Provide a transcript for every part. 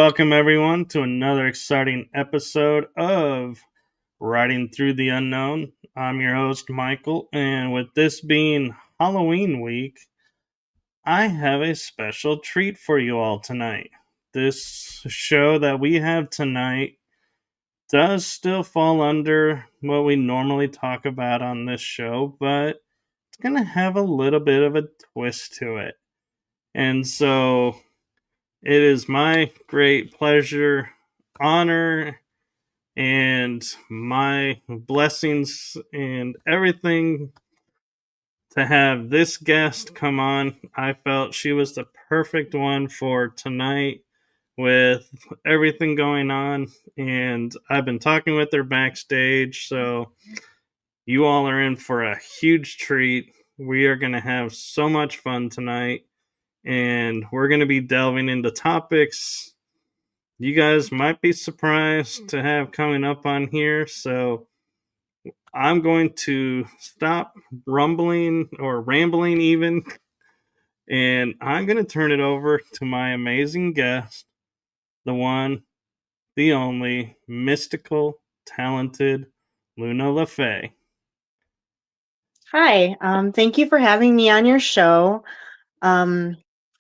Welcome, everyone, to another exciting episode of Riding Through the Unknown. I'm your host, Michael, and with this being Halloween week, I have a special treat for you all tonight. This show that we have tonight does still fall under what we normally talk about on this show, but it's going to have a little bit of a twist to it. And so it is my great pleasure, honor, and my blessings and everything to have this guest come on. I felt she was the perfect one for tonight with everything going on, and I've been talking with her backstage, so you all are in for a huge treat. We are going to have so much fun tonight, and we're going to be delving into topics you guys might be surprised to have coming up on here. So I'm going to stop rumbling or rambling even, and I'm going to turn it over to my amazing guest, the one, the only, mystical, talented Luna LaFae. Hi, thank you for having me on your show.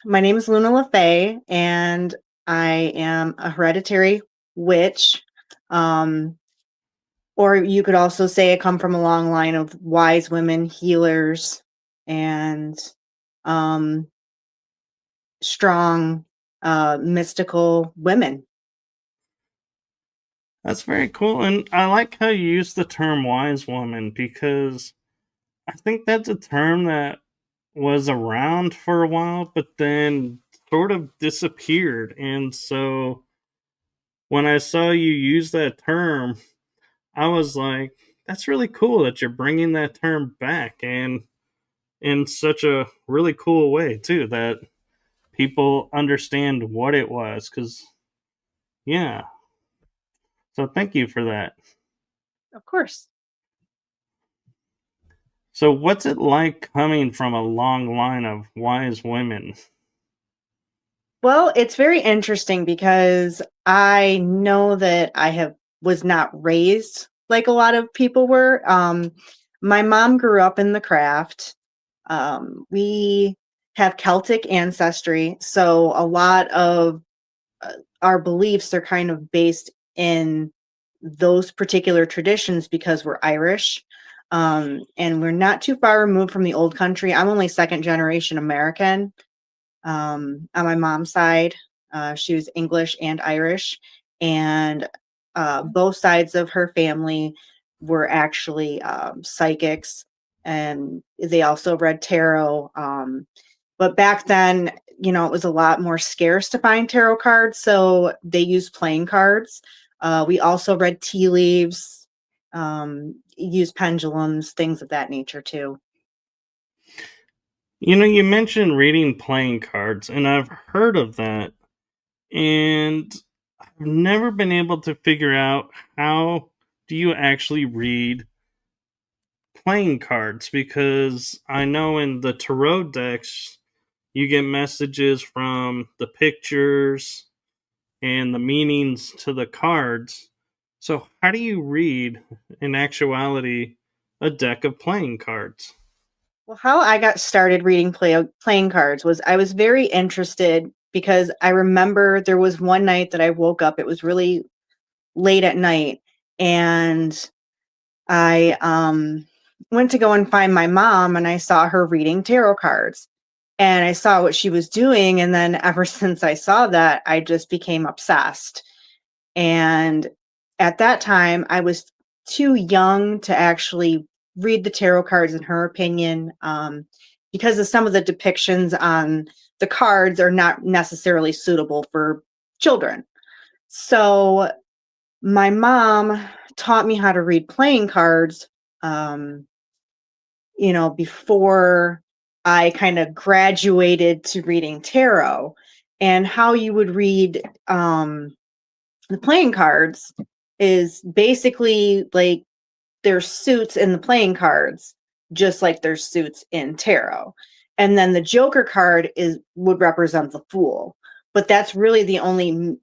My name is Luna LaFae, and I am a hereditary witch. Or you could also say I come from a long line of wise women, healers, and strong, mystical women. That's very cool. And I like how you use the term wise woman because I think that's a term that was around for a while, but then sort of disappeared. And so when I saw you use that term, I was like, that's really cool that you're bringing that term back, and in such a really cool way, too, that people understand what it was. Because, yeah. So thank you for that. Of course. So, what's it like coming from a long line of wise women? Well, it's very interesting because I know that was not raised like a lot of people were. My mom grew up in the craft. We have Celtic ancestry, so a lot of our beliefs are kind of based in those particular traditions because we're Irish. And we're not too far removed from the old country. I'm only second generation American. On my mom's side, she was English and Irish, and both sides of her family were actually psychics, and they also read tarot. But back then, it was a lot more scarce to find tarot cards, so they used playing cards. We also read tea leaves, used pendulums, things of that nature too. You mentioned reading playing cards, and I've heard of that, and I've never been able to figure out how do you actually read playing cards, because I know in the tarot decks you get messages from the pictures and the meanings to the cards. So, how do you read, in actuality, a deck of playing cards? Well, how I got started reading playing cards was I was very interested because I remember there was one night that I woke up. It was really late at night, and I went to go and find my mom, and I saw her reading tarot cards, and I saw what she was doing, and then ever since I saw that, I just became obsessed. And at that time, I was too young to actually read the tarot cards, in her opinion, because of some of the depictions on the cards are not necessarily suitable for children. So my mom taught me how to read playing cards, before I kind of graduated to reading tarot. And how you would read the playing cards is basically like there's suits in the playing cards, just like there's suits in tarot. And then the Joker card would represent the Fool. but that's really the only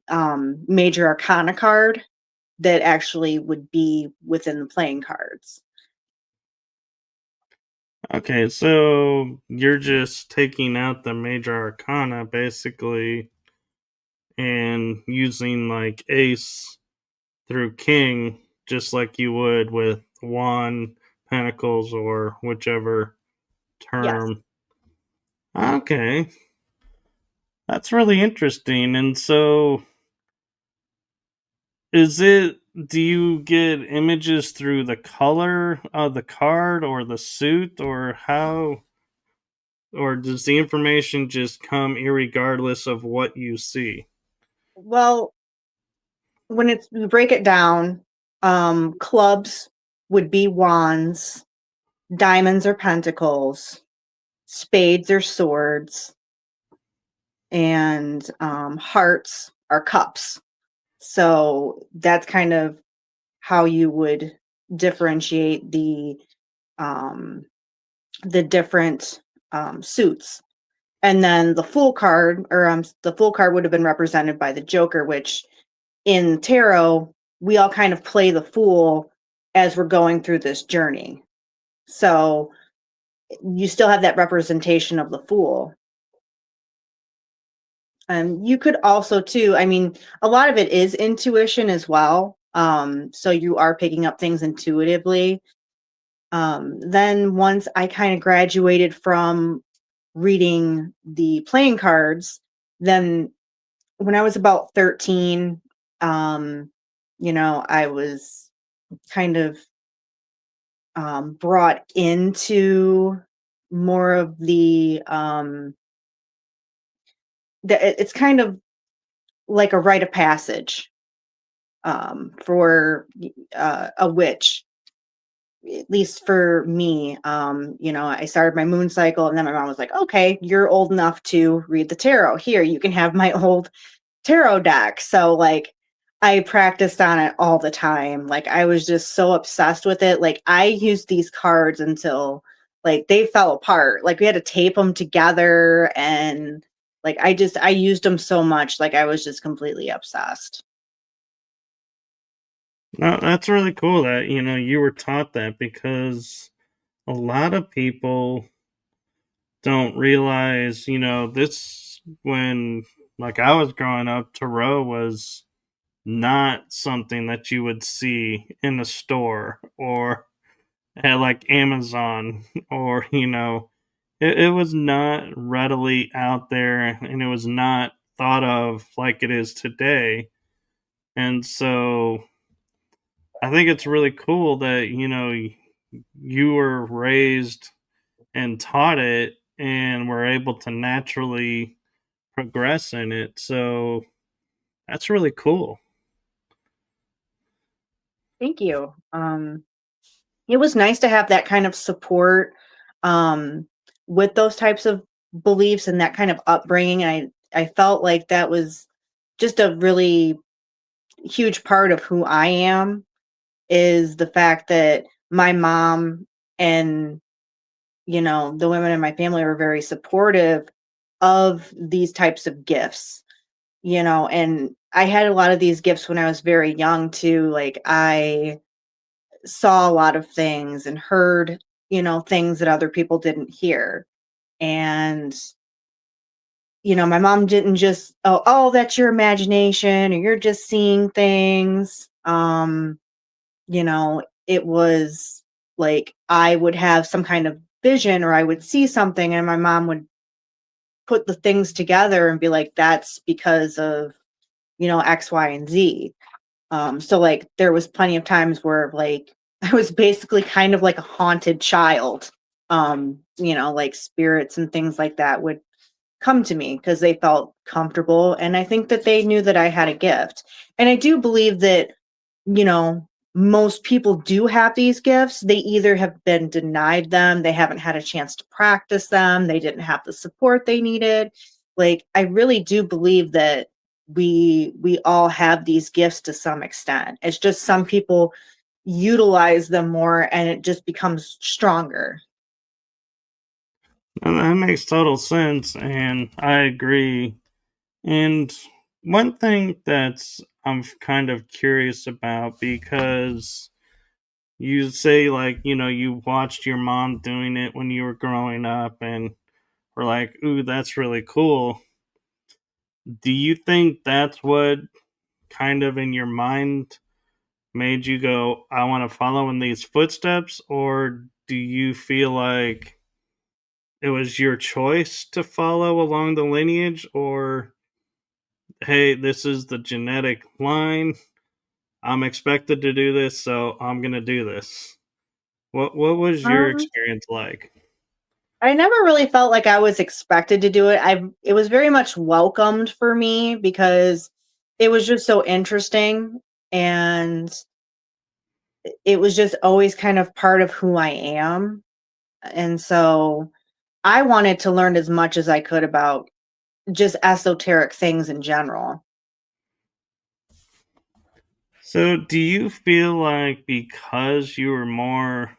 major arcana card that actually would be within the playing cards. Okay, so you're just taking out the major arcana basically and using like ace through king just like you would with wand, pentacles, or whichever Yes. term. Okay, that's really interesting. And so is it, do you get images through the color of the card or the suit, or how, or does the information just come irregardless of what you see? Well, when it's we break it down, clubs would be wands, diamonds or pentacles, spades or swords, and hearts are cups. So that's kind of how you would differentiate um, the different suits. And then the full card would have been represented by the Joker, which in tarot we all kind of play the fool as we're going through this journey. So you still have that representation of the fool. And you could also too, I mean, a lot of it is intuition as well. So you are picking up things intuitively. Then once I kind of graduated from reading the playing cards, then when I was about 13, I was kind of brought into more of it's kind of like a rite of passage for a witch, at least for me. I started my moon cycle, and then my mom was like, okay, you're old enough to read the tarot. Here, you can have my old tarot deck. So, like, I practiced on it all the time. Like, I was just so obsessed with it. Like, I used these cards until like they fell apart. Like, we had to tape them together, and like I used them so much. Like, I was just completely obsessed. No, that's really cool that you were taught that, because a lot of people don't realize, this, when like I was growing up, tarot was not something that you would see in a store or at like Amazon, or it was not readily out there, and it was not thought of like it is today. And so I think it's really cool that you were raised and taught it and were able to naturally progress in it. So that's really cool. Thank you. It was nice to have that kind of support um, with those types of beliefs and that kind of upbringing. And I felt like that was just a really huge part of who I am, is the fact that my mom and the women in my family were very supportive of these types of gifts. And I had a lot of these gifts when I was very young too. Like, I saw a lot of things and heard, things that other people didn't hear. And, my mom didn't just, oh, that's your imagination, or you're just seeing things. It was like I would have some kind of vision, or I would see something, and my mom would put the things together and be like, that's because of, X, Y, and Z. So like there was plenty of times where like I was basically kind of like a haunted child. Like spirits and things like that would come to me because they felt comfortable, and I think that they knew that I had a gift. And I do believe that, you know, most people do have these gifts. They either have been denied them, they haven't had a chance to practice them, they didn't have the support they needed. Like, I really do believe that we all have these gifts to some extent. It's just some people utilize them more and it just becomes stronger. And that makes total sense, and I agree. And one thing that's I'm kind of curious about, because you say, like, you watched your mom doing it when you were growing up and were like, ooh, that's really cool. Do you think that's what kind of in your mind made you go, I want to follow in these footsteps? Or do you feel like it was your choice to follow along the lineage? Or, hey, this is the genetic line, I'm expected to do this, so I'm gonna do this. What was your Um, experience like? I never really felt like I was expected to do it. It was very much welcomed for me because it was just so interesting, and it was just always kind of part of who I am. And so I wanted to learn as much as I could about just esoteric things in general. So, do you feel like because you were more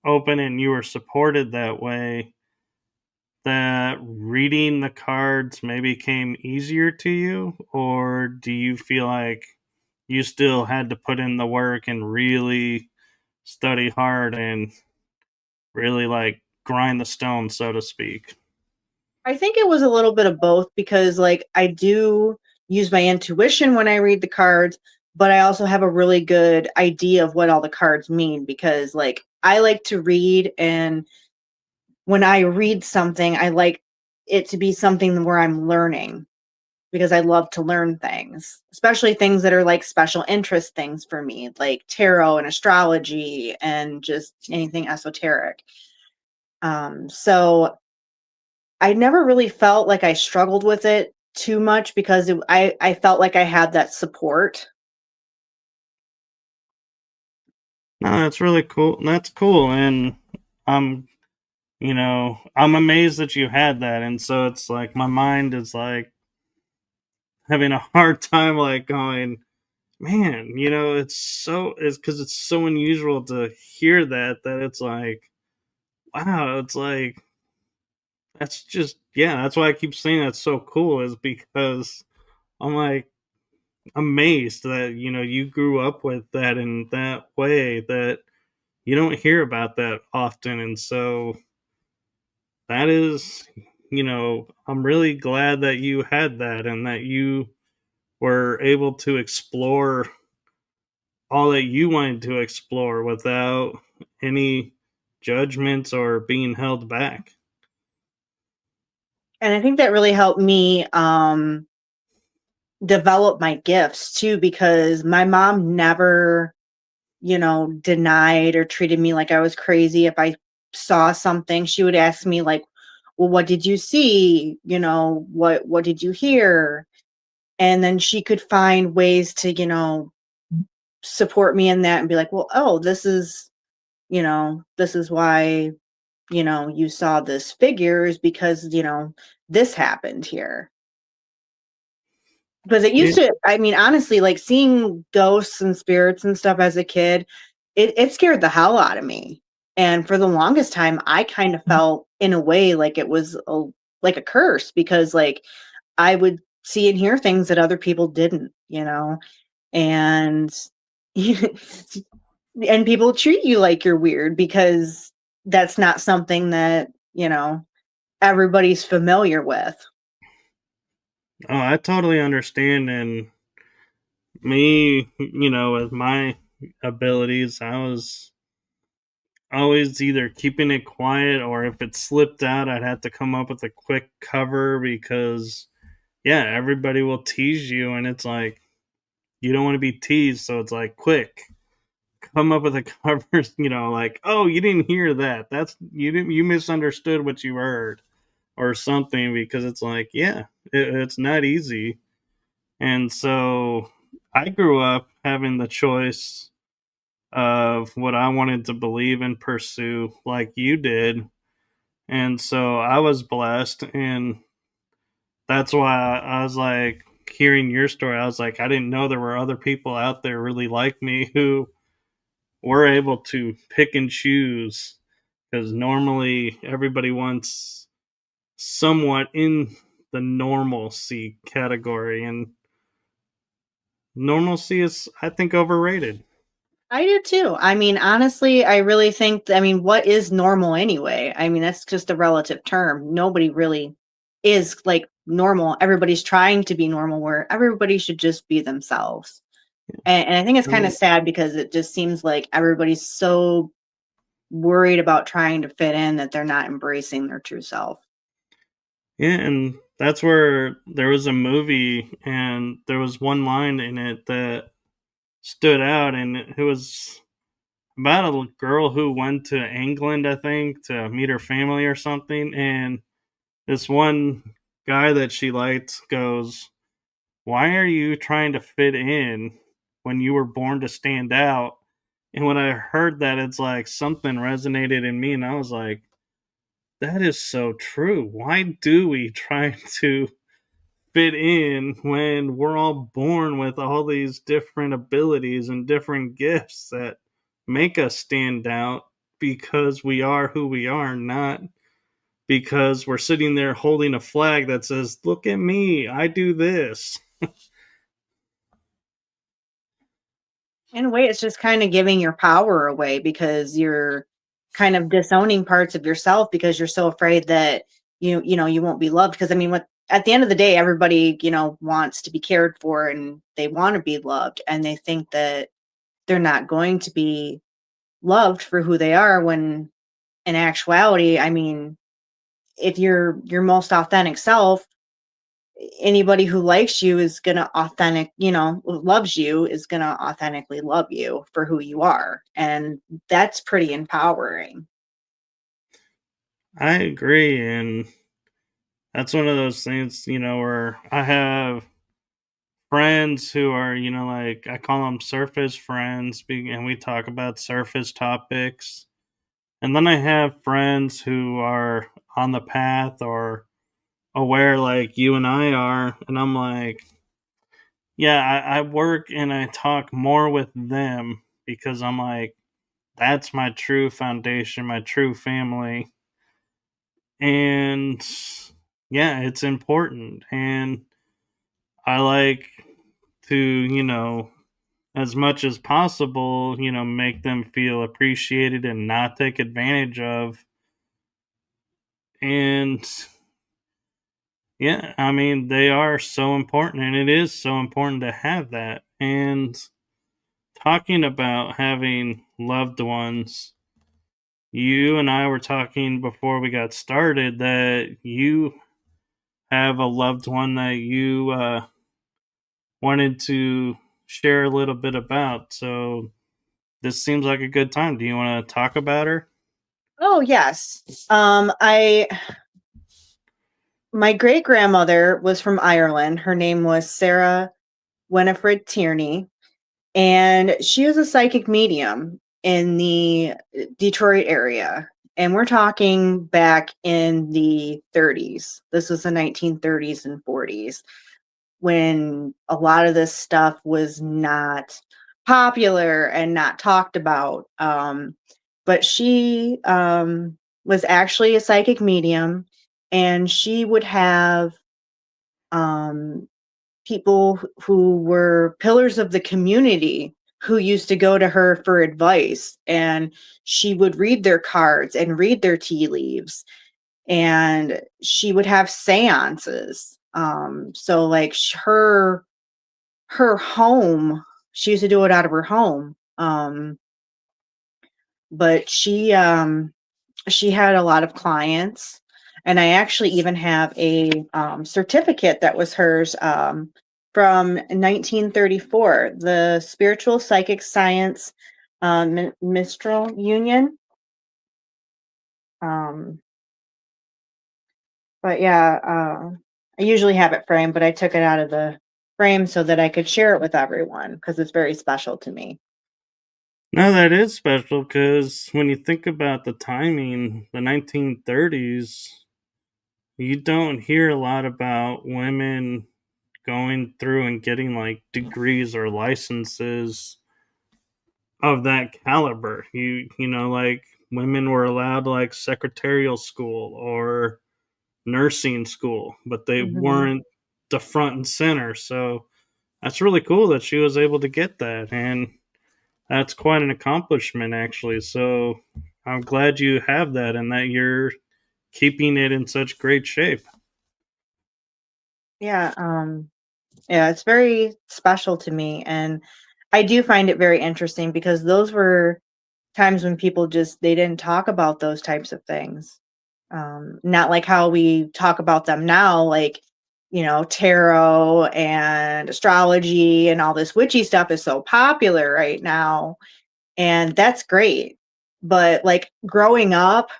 open and you were supported that way, that reading the cards maybe came easier to you? Or do you feel like you still had to put in the work and really study hard and really like grind the stone, so to speak? I think it was a little bit of both because, like, I do use my intuition when I read the cards, but I also have a really good idea of what all the cards mean because, like, I like to read, and when I read something, I like it to be something where I'm learning because I love to learn things, especially things that are like special interest things for me, like tarot and astrology and just anything esoteric. So I never really felt like I struggled with it too much because I felt like I had that support. No, that's really cool. That's cool. And I'm, I'm amazed that you had that. And so it's like my mind is like having a hard time, like going, man, it's because it's so unusual to hear that it's like, wow, it's like, that's just, yeah, that's why I keep saying that's so cool, is because I'm like amazed that, you grew up with that in that way, that you don't hear about that often. And so that is, I'm really glad that you had that and that you were able to explore all that you wanted to explore without any judgments or being held back. And I think that really helped me develop my gifts too because my mom never, denied or treated me like I was crazy if I saw something. She would ask me like, "Well, what did you see? What did you hear?" And then she could find ways to, support me in that and be like, "Well, oh, this is why, you saw this figure is because, this happened here." Because it Yeah, used to, I mean, honestly, like seeing ghosts and spirits and stuff as a kid, it scared the hell out of me. And for the longest time, I kind of felt in a way like it was like a curse because like I would see and hear things that other people didn't. And and people treat you like you're weird because that's not something that, everybody's familiar with. oh, I totally understand. And me, with my abilities, I was always either keeping it quiet, or if it slipped out, I'd have to come up with a quick cover because, yeah, everybody will tease you. And it's like, you don't want to be teased. So it's like, quick, come up with a cover, like, oh, you didn't hear that. You misunderstood what you heard or something, because it's like, yeah, it's not easy. And so I grew up having the choice of what I wanted to believe and pursue, like you did. And so I was blessed. And that's why I was like, hearing your story, I was like, I didn't know there were other people out there really like me who were able to pick and choose, because normally everybody wants somewhat in the normalcy category, and normalcy is, I think, overrated. I do too. I mean, honestly, I really think, I mean, what is normal anyway? I mean, that's just a relative term. Nobody really is like normal. Everybody's trying to be normal, where everybody should just be themselves. And I think it's I kind of mean, sad because it just seems like everybody's so worried about trying to fit in that they're not embracing their true self. yeah, and that's where there was a movie, and there was one line in it that stood out, and it was about a girl who went to England, I think, to meet her family or something, and this one guy that she liked goes, "Why are you trying to fit in when you were born to stand out?" And when I heard that, it's like something resonated in me, and I was like, that is so true. Why do we try to fit in when we're all born with all these different abilities and different gifts that make us stand out because we are who we are, not because we're sitting there holding a flag that says, "Look at me, I do this." In a way, it's just kind of giving your power away because you're kind of disowning parts of yourself because you're so afraid that you won't be loved. Because I mean, what at the end of the day, everybody wants to be cared for and they want to be loved, and they think that they're not going to be loved for who they are. When in actuality, I mean, if you're your most authentic self, anybody who likes you is going to loves you is going to authentically love you for who you are. And that's pretty empowering. I agree, and that's one of those things, where I have friends who are, like I call them surface friends, and we talk about surface topics. And then I have friends who are on the path or aware, like you and I are. And I'm like, yeah, I work and I talk more with them because I'm like, that's my true foundation, my true family. And yeah, it's important. And I like to, as much as possible, make them feel appreciated and not take advantage of. And yeah, I mean, they are so important, and it is so important to have that. And talking about having loved ones, you and I were talking before we got started that you have a loved one that you wanted to share a little bit about. So this seems like a good time. Do you want to talk about her? Oh yes. I My great grandmother was from Ireland. Her name was Sarah Winifred Tierney, and she was a psychic medium in the Detroit area. And we're talking back in the 30s. This was the 1930s and 40s, when a lot of this stuff was not popular and not talked about. But she was actually a psychic medium, and she would have um, people who were pillars of the community who used to go to her for advice, and she would read their cards and read their tea leaves, and she would have seances. So like her home, she used to do it out of her home. But she had a lot of clients, and I actually even have a certificate that was hers from 1934, the Spiritual Psychic Science Minstrel Union. Um, but yeah, I usually have it framed, but I took it out of the frame so that I could share it with everyone because it's very special to me. No, that is special because when you think about the timing, the 1930s, you don't hear a lot about women going through and getting like degrees or licenses of that caliber. Like women were allowed like secretarial school or nursing school, but they Mhm. weren't the front and center. So that's really cool that she was able to get that. And that's quite an accomplishment, actually. So I'm glad you have that and that you're keeping it in such great shape. Yeah, yeah, it's very special to me, and I do find it very interesting because those were times when people just they didn't talk about those types of things. Not like how we talk about them now, like, tarot and astrology and all this witchy stuff is so popular right now, and that's great. But like growing up,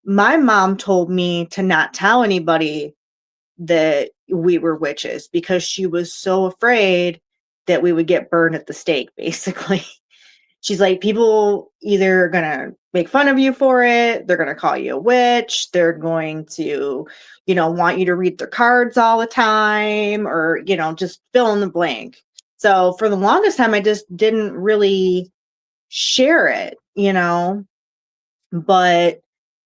my mom told me to not tell anybody that we were witches because she was so afraid that we would get burned at the stake, basically. She's like, people either gonna make fun of you for it, they're gonna call you a witch, they're going to, want you to read their cards all the time, or, just fill in the blank. So for the longest time, I just didn't really share it, but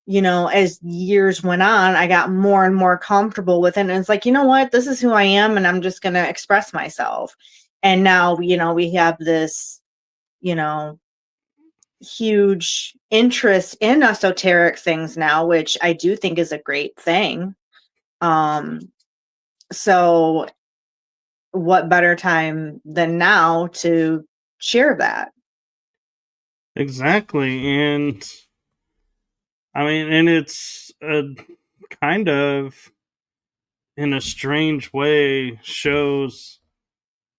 as years went on, I got more and more comfortable with it. And it's like, you know what? This is who I am, and I'm just going to express myself. And now, we have this, you know, huge interest in esoteric things now, which I do think is a great thing. Um, so what better time than now to share that? Exactly. And I mean, and it's a kind of, in a strange way, shows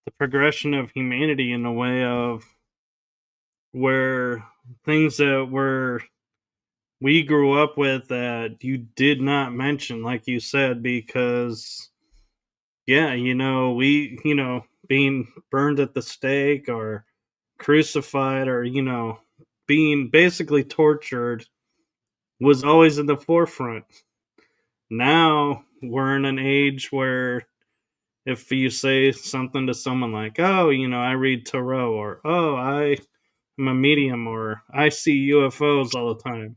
the progression of humanity in a way of where things that were we grew up with that you did not mention, like you said, because yeah, we, being burned at the stake or crucified or, being basically tortured was always in the forefront. Now we're in an age where if you say something to someone like, oh, I read tarot, or oh, I am a medium, or I see UFOs all the time,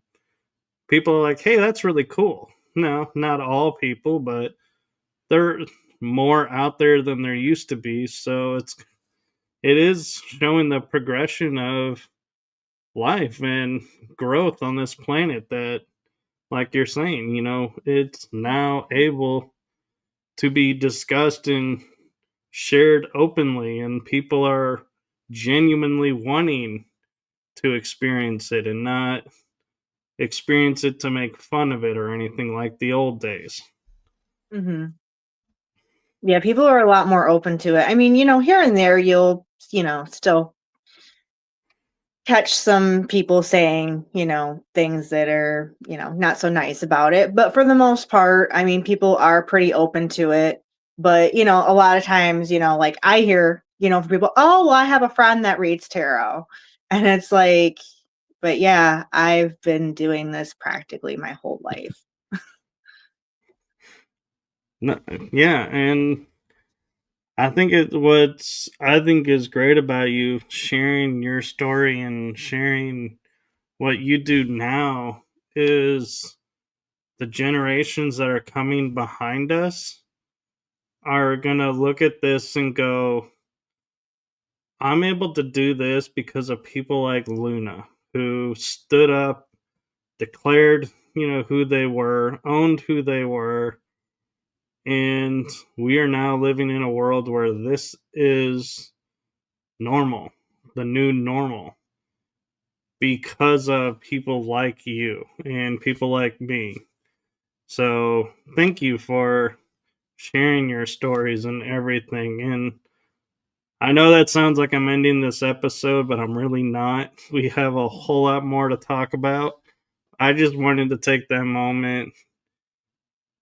people are like, hey, that's really cool. No, not all people, but they're more out there than there used to be. So it is showing the progression of life and growth on this planet that, like you're saying, it's now able to be discussed and shared openly, and people are genuinely wanting to experience it and not experience it to make fun of it or anything like the old days. Hmm. Yeah, people are a lot more open to it. I mean, here and there you'll, still catch some people saying, things that are, not so nice about it. But for the most part, I mean, people are pretty open to it. But, a lot of times, like I hear, from people, oh, well, I have a friend that reads tarot. And it's like, but yeah, I've been doing this practically my whole life. No, yeah, and I think is great about you sharing your story and sharing what you do now is the generations that are coming behind us are going to look at this and go, I'm able to do this because of people like Luna, who stood up, declared, who they were, owned who they were, and we are now living in a world where this is normal, the new normal, because of people like you and people like me. So, thank you for sharing your stories and everything. And I know that sounds like I'm ending this episode, but I'm really not. We have a whole lot more to talk about. I just wanted to take that moment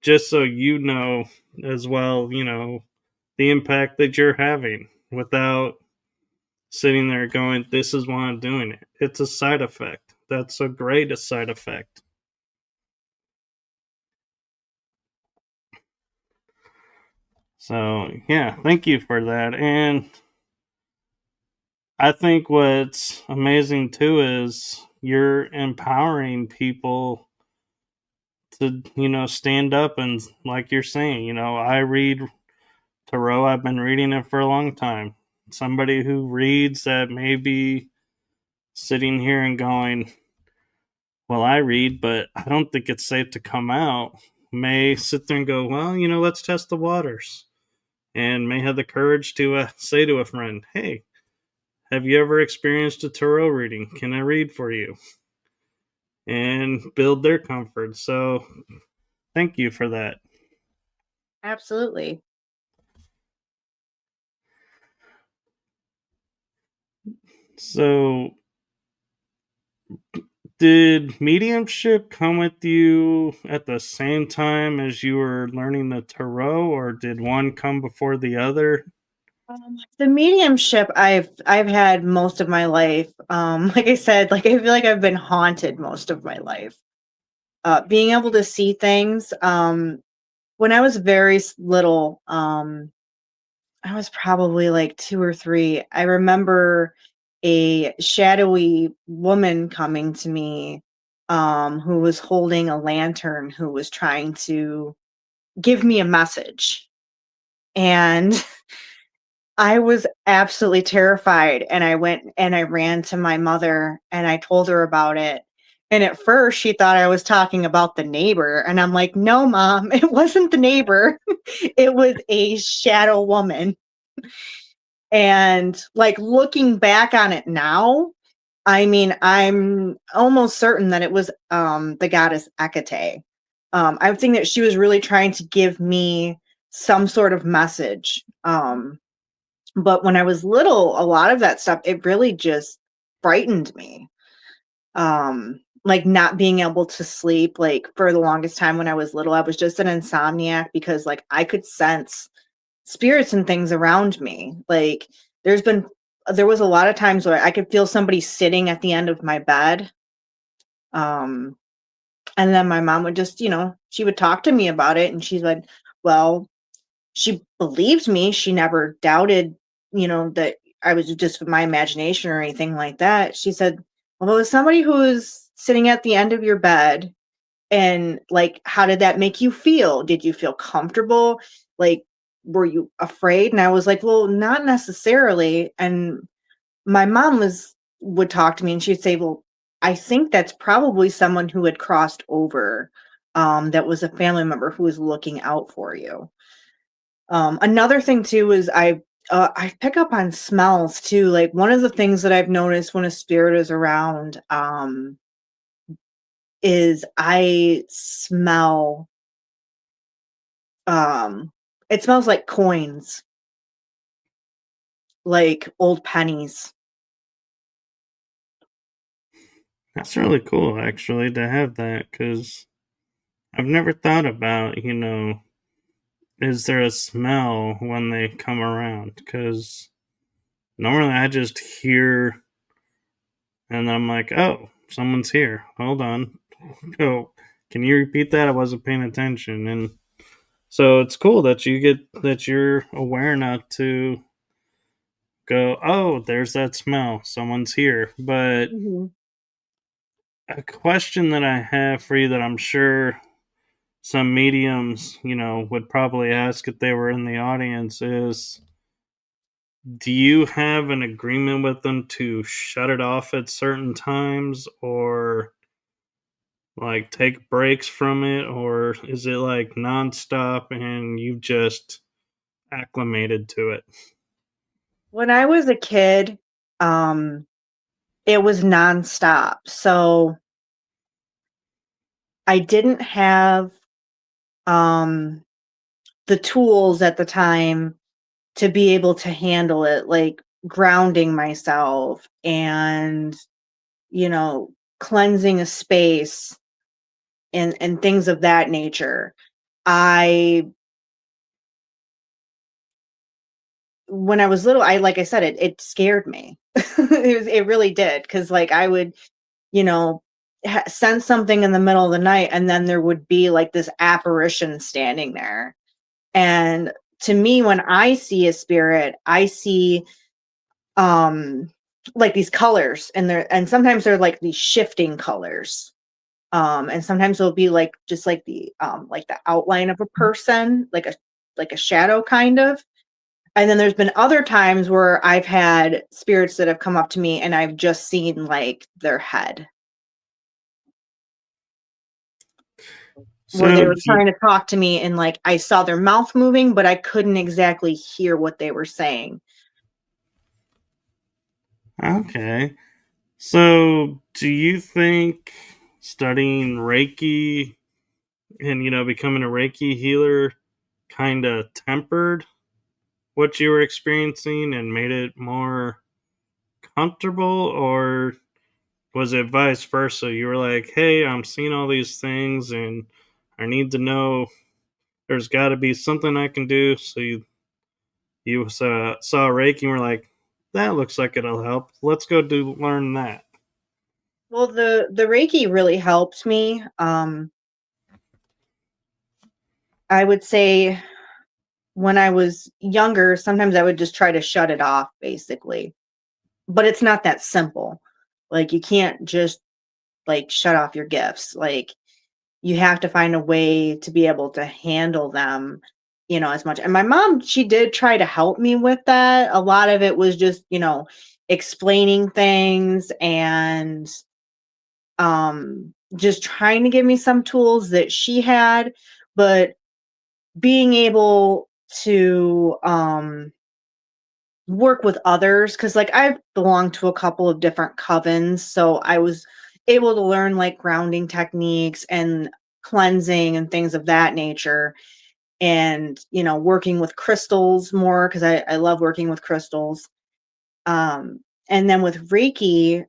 just so you know as well, the impact that you're having without sitting there going, this is why I'm doing it. It's a side effect. That's a great side effect. So, yeah, thank you for that. And I think what's amazing too is you're empowering people to stand up and, like you're saying, I read tarot. I've been reading it for a long time. Somebody who reads that may be sitting here and going, well, I read, but I don't think it's safe to come out, may sit there and go, well, let's test the waters, and may have the courage to say to a friend, hey, have you ever experienced a tarot reading? Can I read for you? And build their comfort. So thank you for that. Absolutely. So, did mediumship come with you at the same time as you were learning the tarot, or did one come before the other? The mediumship I've had most of my life. Like I said, like I feel like I've been haunted most of my life. Being able to see things. When I was very little, I was probably like 2 or 3. I remember a shadowy woman coming to me, who was holding a lantern, who was trying to give me a message, and I was absolutely terrified, and I went and I ran to my mother, and I told her about it, and at first, she thought I was talking about the neighbor, and I'm like, "No, mom, it wasn't the neighbor. It was a shadow woman." And, like, looking back on it now, I mean, I'm almost certain that it was, the goddess Hecate. I would think that she was really trying to give me some sort of message, but when I was little, a lot of that stuff, it really just frightened me. Like not being able to sleep, like for the longest time when I was little, I was just an insomniac because like I could sense spirits and things around me. Like there's been there was a lot of times where I could feel somebody sitting at the end of my bed. Um and then my mom would just, she would talk to me about it and she's like, well, she believed me. She never doubted, that I was just my imagination or anything like that. She said, well, it was somebody who was sitting at the end of your bed. And like, how did that make you feel? Did you feel comfortable? Like, were you afraid? And I was like, well, not necessarily. And my mom would talk to me and she'd say, well, I think that's probably someone who had crossed over, that was a family member who was looking out for you. Another thing too is I pick up on smells too. Like one of the things that I've noticed when a spirit is around, is I smell, um it smells like coins, like old pennies. That's really cool, actually, to have that, because I've never thought about, is there a smell when they come around? Because normally I just hear and I'm like, oh, someone's here. Hold on. Oh, can you repeat that? I wasn't paying attention. And so it's cool that you're aware enough to go, oh, there's that smell. Someone's here. But Mhm. a question that I have for you that I'm sure some mediums, would probably ask if they were in the audience is, do you have an agreement with them to shut it off at certain times, or like take breaks from it, or is it like nonstop and you've just acclimated to it? When I was a kid, um, it was nonstop. So I didn't have, um, the tools at the time to be able to handle it, like grounding myself and, you know, cleansing a space and things of that nature. I When I was little, I like I said, it scared me. It really did because like I would, you know, sense something in the middle of the night, and then there would be like this apparition standing there. And to me, when I see a spirit, I see, um like these colors, and sometimes they're like these shifting colors. And sometimes it'll be like just like the outline of a person, like a shadow kind of. And then there's been other times where I've had spirits that have come up to me and I've just seen like their head, where they So, were do trying to talk to me and like I saw their mouth moving, but I couldn't exactly hear what they were saying. okay. So, do you think studying Reiki and, becoming a Reiki healer kind of tempered what you were experiencing and made it more comfortable? Or was it vice versa? You were like, hey, I'm seeing all these things and I need to know there's got to be something I can do. So, you saw Reiki and were like, that looks like it'll help. Let's go learn that. Well, the Reiki really helped me. I would say when I was younger, sometimes I would just try to shut it off, basically. But it's not that simple. Like you can't just like shut off your gifts. Like you have to find a way to be able to handle them, as much. And my mom, she did try to help me with that. A lot of it was just, explaining things and just trying to give me some tools that she had, but being able to work with others, because like I've belonged to a couple of different covens, so I was able to learn like grounding techniques and cleansing and things of that nature, and working with crystals more because I love working with crystals. And then with Reiki,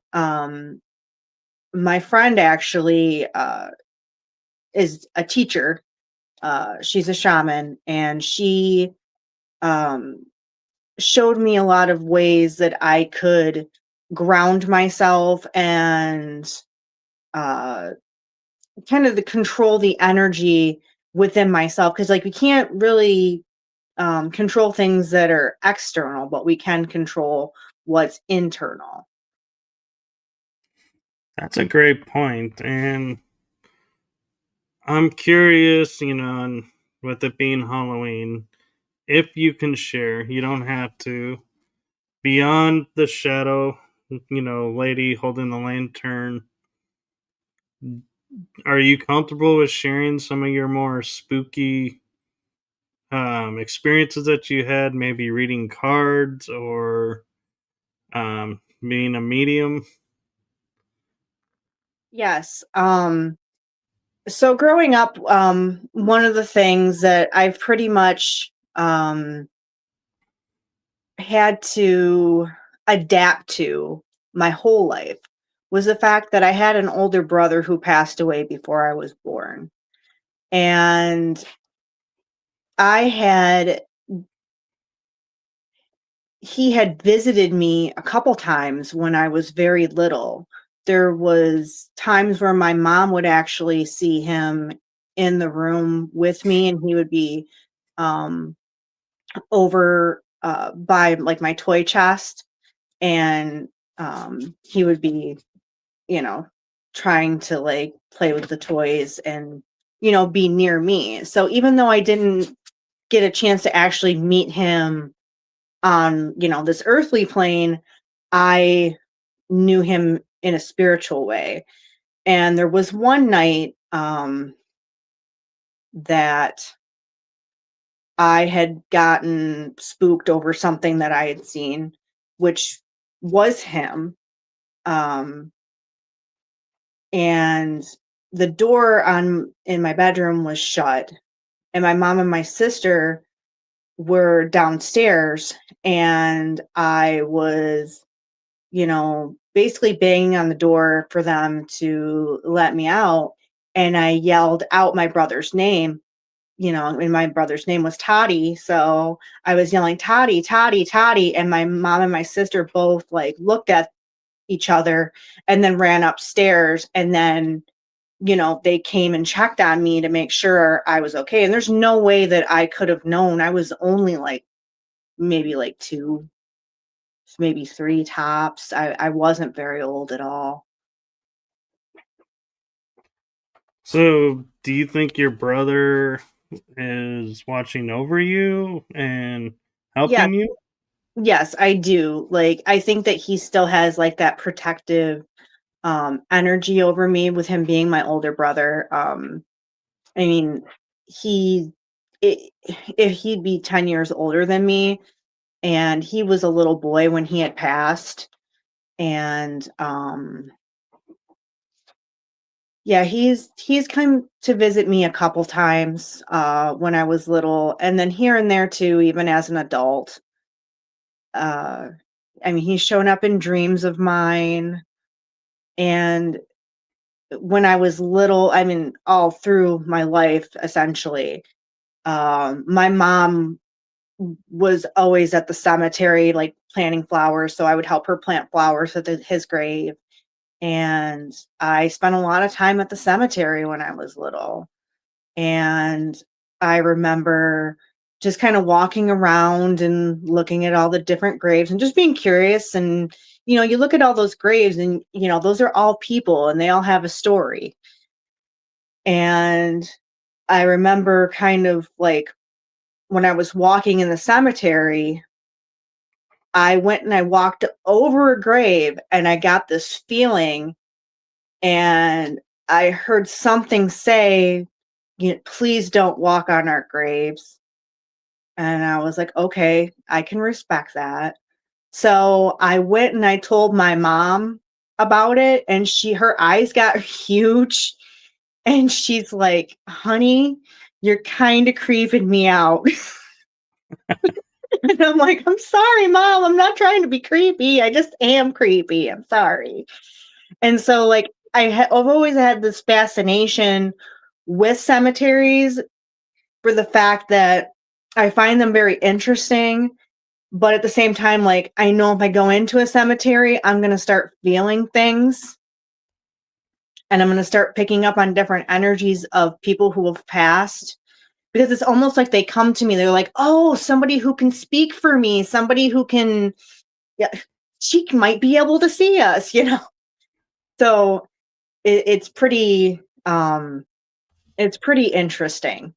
my friend actually is a teacher. She's a shaman, and she um, showed me a lot of ways that I could ground myself and uh, kind of control the energy within myself. Because, like, we can't really control things that are external, but we can control what's internal. That's a great point. And I'm curious, and with it being Halloween, if you can share, you don't have to, beyond the shadow, lady holding the lantern, are you comfortable with sharing some of your more spooky experiences that you had, maybe reading cards or being a medium? Yes. So growing up, one of the things that I've pretty much had to adapt to my whole life was the fact that I had an older brother who passed away before I was born. And I had he had visited me a couple times when I was very little. There was times where my mom would actually see him in the room with me, and he would be um over by like my toy chest, and he would be, you know, trying to like play with the toys and be near me. So even though I didn't get a chance to actually meet him on, this earthly plane, I knew him in a spiritual way. And there was one night that I had gotten spooked over something that I had seen, which was him. Um, and the door on in my bedroom was shut, and my mom and my sister were downstairs, and I was, basically banging on the door for them to let me out, and I yelled out my brother's name, and my brother's name was Toddy, so I was yelling, "Toddy, Toddy, Toddy," and my mom and my sister both, like, looked at each other and then ran upstairs, and then, they came and checked on me to make sure I was okay, and there's no way that I could have known. I was only, like, maybe, like, 2, maybe 3 tops. I wasn't very old at all. So, do you think your brother is watching over you and Yeah, helping you? yes, I do. Like, I think that he still has like that protective energy over me with him being my older brother. I mean, he I if he'd be 10 years older than me, and he was a little boy when he had passed, and, yeah, he's come to visit me a couple times, when I was little, and then here and there too, even as an adult. Uh, I mean, he's shown up in dreams of mine, and when I was little, I mean, all through my life, essentially, my mom was always at the cemetery, like, planting flowers, so I would help her plant flowers at his grave, and I spent a lot of time at the cemetery when I was little, and I remember just kinda walking around and looking at all the different graves and just being curious, and, you look at all those graves and, those are all people and they all have a story, and I remember kind of, like, when I was walking in the cemetery, I went and I walked over a grave and I got this feeling, and I heard something say, "Please don't walk on our graves." And I was like, "Okay, I can respect that." So I went and I told my mom about it, and her eyes got huge, and she's like, "Honey, you're kinda creeping me out." And I'm like, "I'm sorry, mom. I'm not trying to be creepy. I just am creepy. I'm sorry." And so, like, I've always had this fascination with cemeteries for the fact that I find them very interesting, but at the same time, like, I know if I go into a cemetery, I'm gonna start feeling things, and I'm gonna start picking up on different energies of people who have passed, because it's almost like they come to me, they're like, "Oh, somebody who can speak for me, somebody who can, yeah, she might be able to see us." So, it um it's pretty interesting.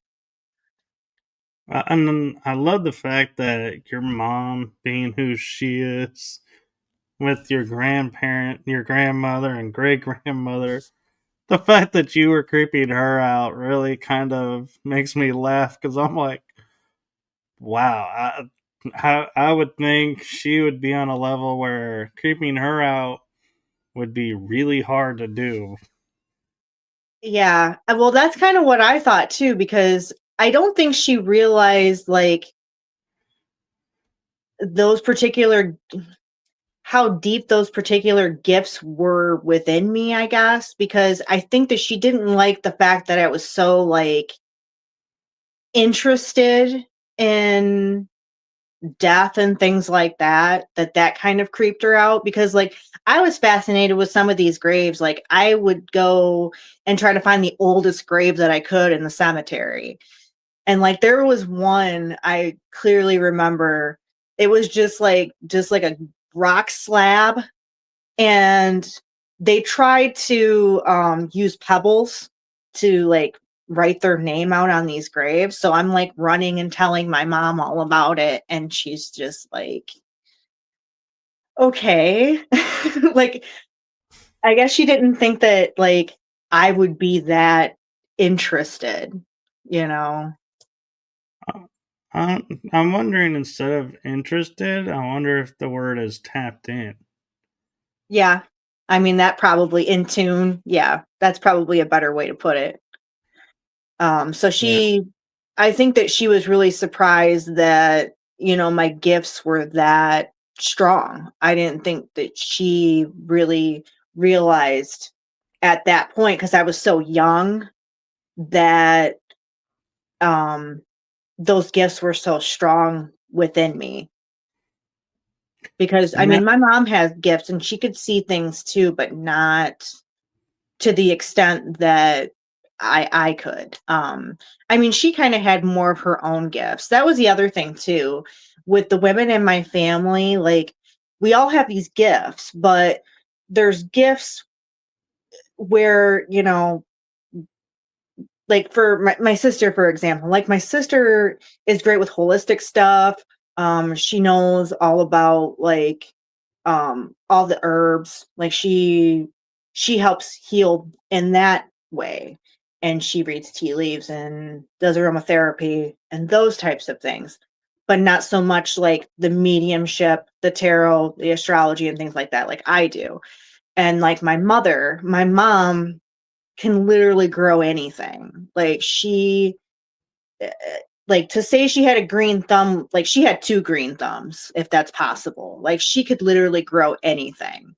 And then I love the fact that your mom, being who she is, with your grandparent, your grandmother, and great grandmother, the fact that you were creeping her out really kind of makes me laugh because I'm like, wow, I would think she would be on a level where creeping her out would be really hard to do. Yeah, well, that's kinda what I thought too, because I don't think she realized, like, those particular how deep those particular gifts were within me, I guess, because I think that she didn't like the fact that I was so, like, interested in death and things like that, that kind of creeped her out because, like, I was fascinated with some of these graves, like, I would go and try to find the oldest grave that I could in the cemetery, and, like, there was one I clearly remember, it was just like a rock slab, and they tried to, use pebbles to, like, write their name out on these graves, so I'm, like, running and telling my mom all about it, and she's just like, "Okay." Like, I guess she didn't think that, like, I would be that interested, you know? Uh, I'm wondering, instead of interested, I wonder if the word is tapped in. Yeah. I mean, that probably in tune, yeah, that's probably a better way to put it. So Yeah. I think that she was really surprised that, my gifts were that strong. I didn't think that she really realized at that point, because I was so young, that um those gifts were so strong within me. Because I Yeah. mean, my mom has gifts and she could see things too, but not to the extent that I could. I mean, she kinda had more of her own gifts. That was the other thing too, with the women in my family, like, we all have these gifts, but there's gifts where, like for my sister, for example, like my sister is great with holistic stuff. She knows all about like all the herbs. Like she helps heal in that way. And she reads tea leaves and does aromatherapy and those types of things. But not so much like the mediumship, the tarot, the astrology and things like that, like I do. And like my mom can literally grow anything. Like eh, like to say she had a green thumb, like she had two green thumbs, if that's possible. Like she could literally grow anything.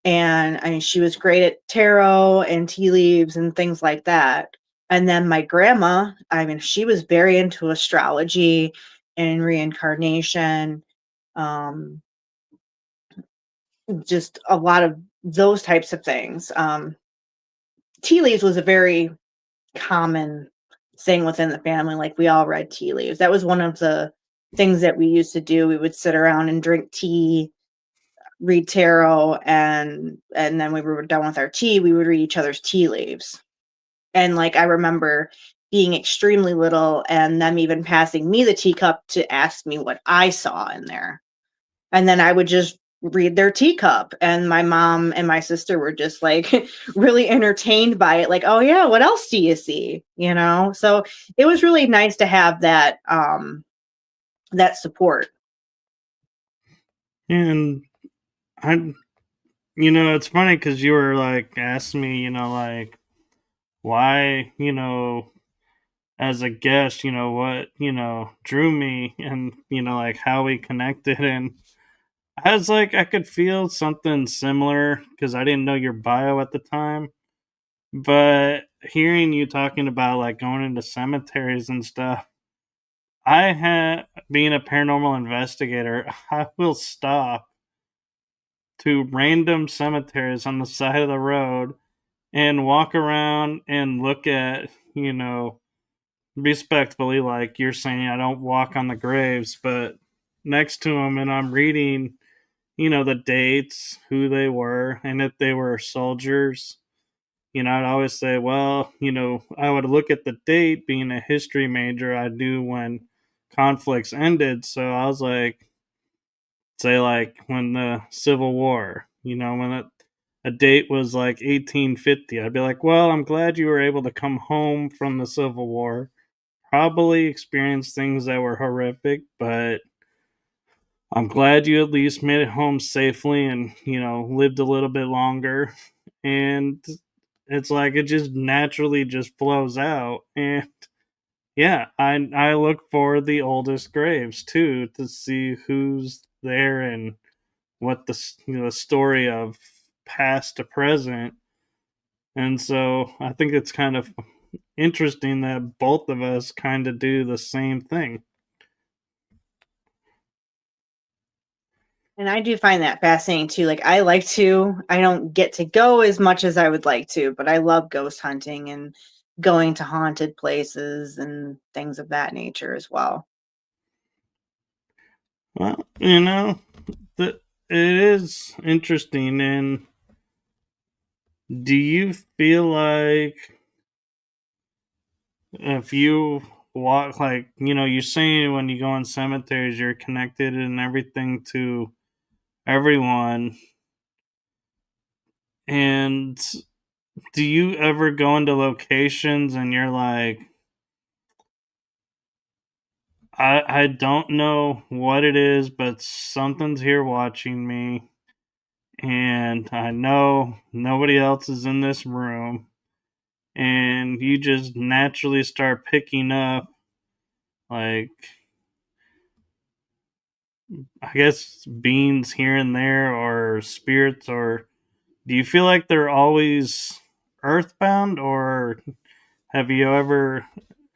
And I mean, she was great at tarot and tea leaves and things like that. And then my grandma, I mean, she was very into astrology and reincarnation, um, just a lot of those types of things. Tea leaves was a very common thing within the family. Like we all read tea leaves. That was one of the things that we used to do. We would sit around and drink tea, read tarot, and then we were done with our tea, we would read each other's tea leaves. And like I remember being extremely little and them even passing me the teacup to ask me what I saw in there. And then I would just read their teacup. And my mom and my sister were just like really entertained by it. Like, oh yeah, what else do you see? You know? So it was really nice to have that support. And I, it's funny because you were like asking me, like why, as a guest, what, drew me and, like how we connected. And I was like, I could feel something similar because I didn't know your bio at the time. But hearing you talking about like going into cemeteries and stuff, I had, being a paranormal investigator, I will stop to random cemeteries on the side of the road and walk around and look at, respectfully, like you're saying, I don't walk on the graves, but next to them, and I'm reading, the dates, who they were, and if they were soldiers. I'd always say, well, I would look at the date. Being a history major, I knew when conflicts ended. So I was like, say, like when the Civil War, when a date was like 1850, I'd be like, well, I'm glad you were able to come home from the Civil War. Probably experienced things that were horrific, but I'm glad you at least made it home safely and, lived a little bit longer. And it's like it just naturally just flows out. And yeah, I look for the oldest graves too to see who's there and what the story of past to present. And so I think it's kind of interesting that both of us kind of do the same thing. And I do find that fascinating too. Like I don't get to go as much as I would like to, but I love ghost hunting and going to haunted places and things of that nature as well. Well, that it is interesting. And do you feel like if you walk, like, you're saying when you go in cemeteries, you're connected and everything to everyone. And do you ever go into locations and you're like, I don't know what it is, but something's here watching me, and I know nobody else is in this room, and you just naturally start picking up, like, I guess beings here and there, or spirits, or do you feel like they're always earthbound, or have you ever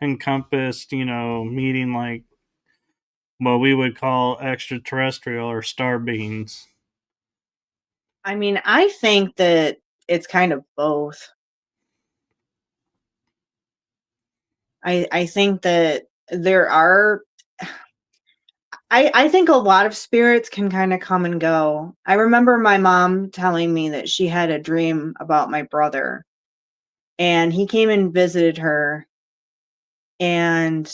encompassed, meeting like what we would call extraterrestrial or star beings? I mean, I think that it's kind of both. I think that there are I think a lot of spirits can kind of come and go. I remember my mom telling me that she had a dream about my brother and he came and visited her, and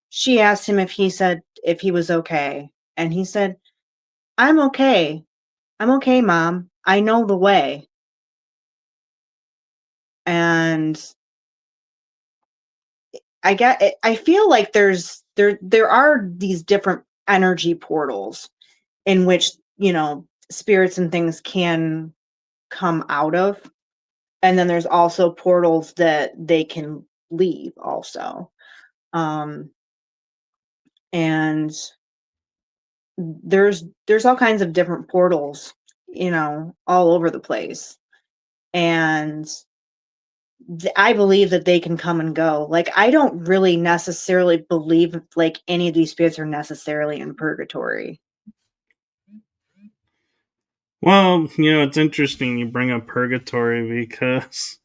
she asked him if he was okay, and he said, "I'm okay. I'm okay, Mom. I know the way." And I feel like there are these different energy portals in which, spirits and things can come out of, and then there's also portals that they can leave also. Um, and there's all kinds of different portals, all over the place. And I believe that they can come and go. Like, I don't really necessarily believe like any of these spirits are necessarily in purgatory. Well, it's interesting you bring up purgatory because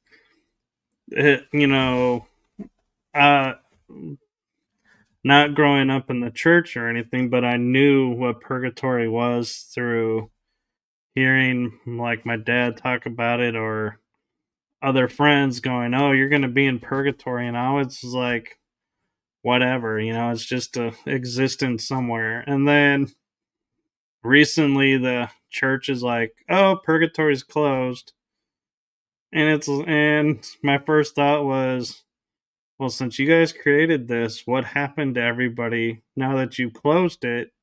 it, uh, not growing up in the church or anything, but I knew what purgatory was through hearing like my dad talk about it or other friends going, "Oh, you're going to be in purgatory," and I was like, "Whatever, it's just a existence somewhere." And then recently, the church is like, "Oh, purgatory's closed," and my first thought was, "Well, since you guys created this, what happened to everybody now that you closed it?"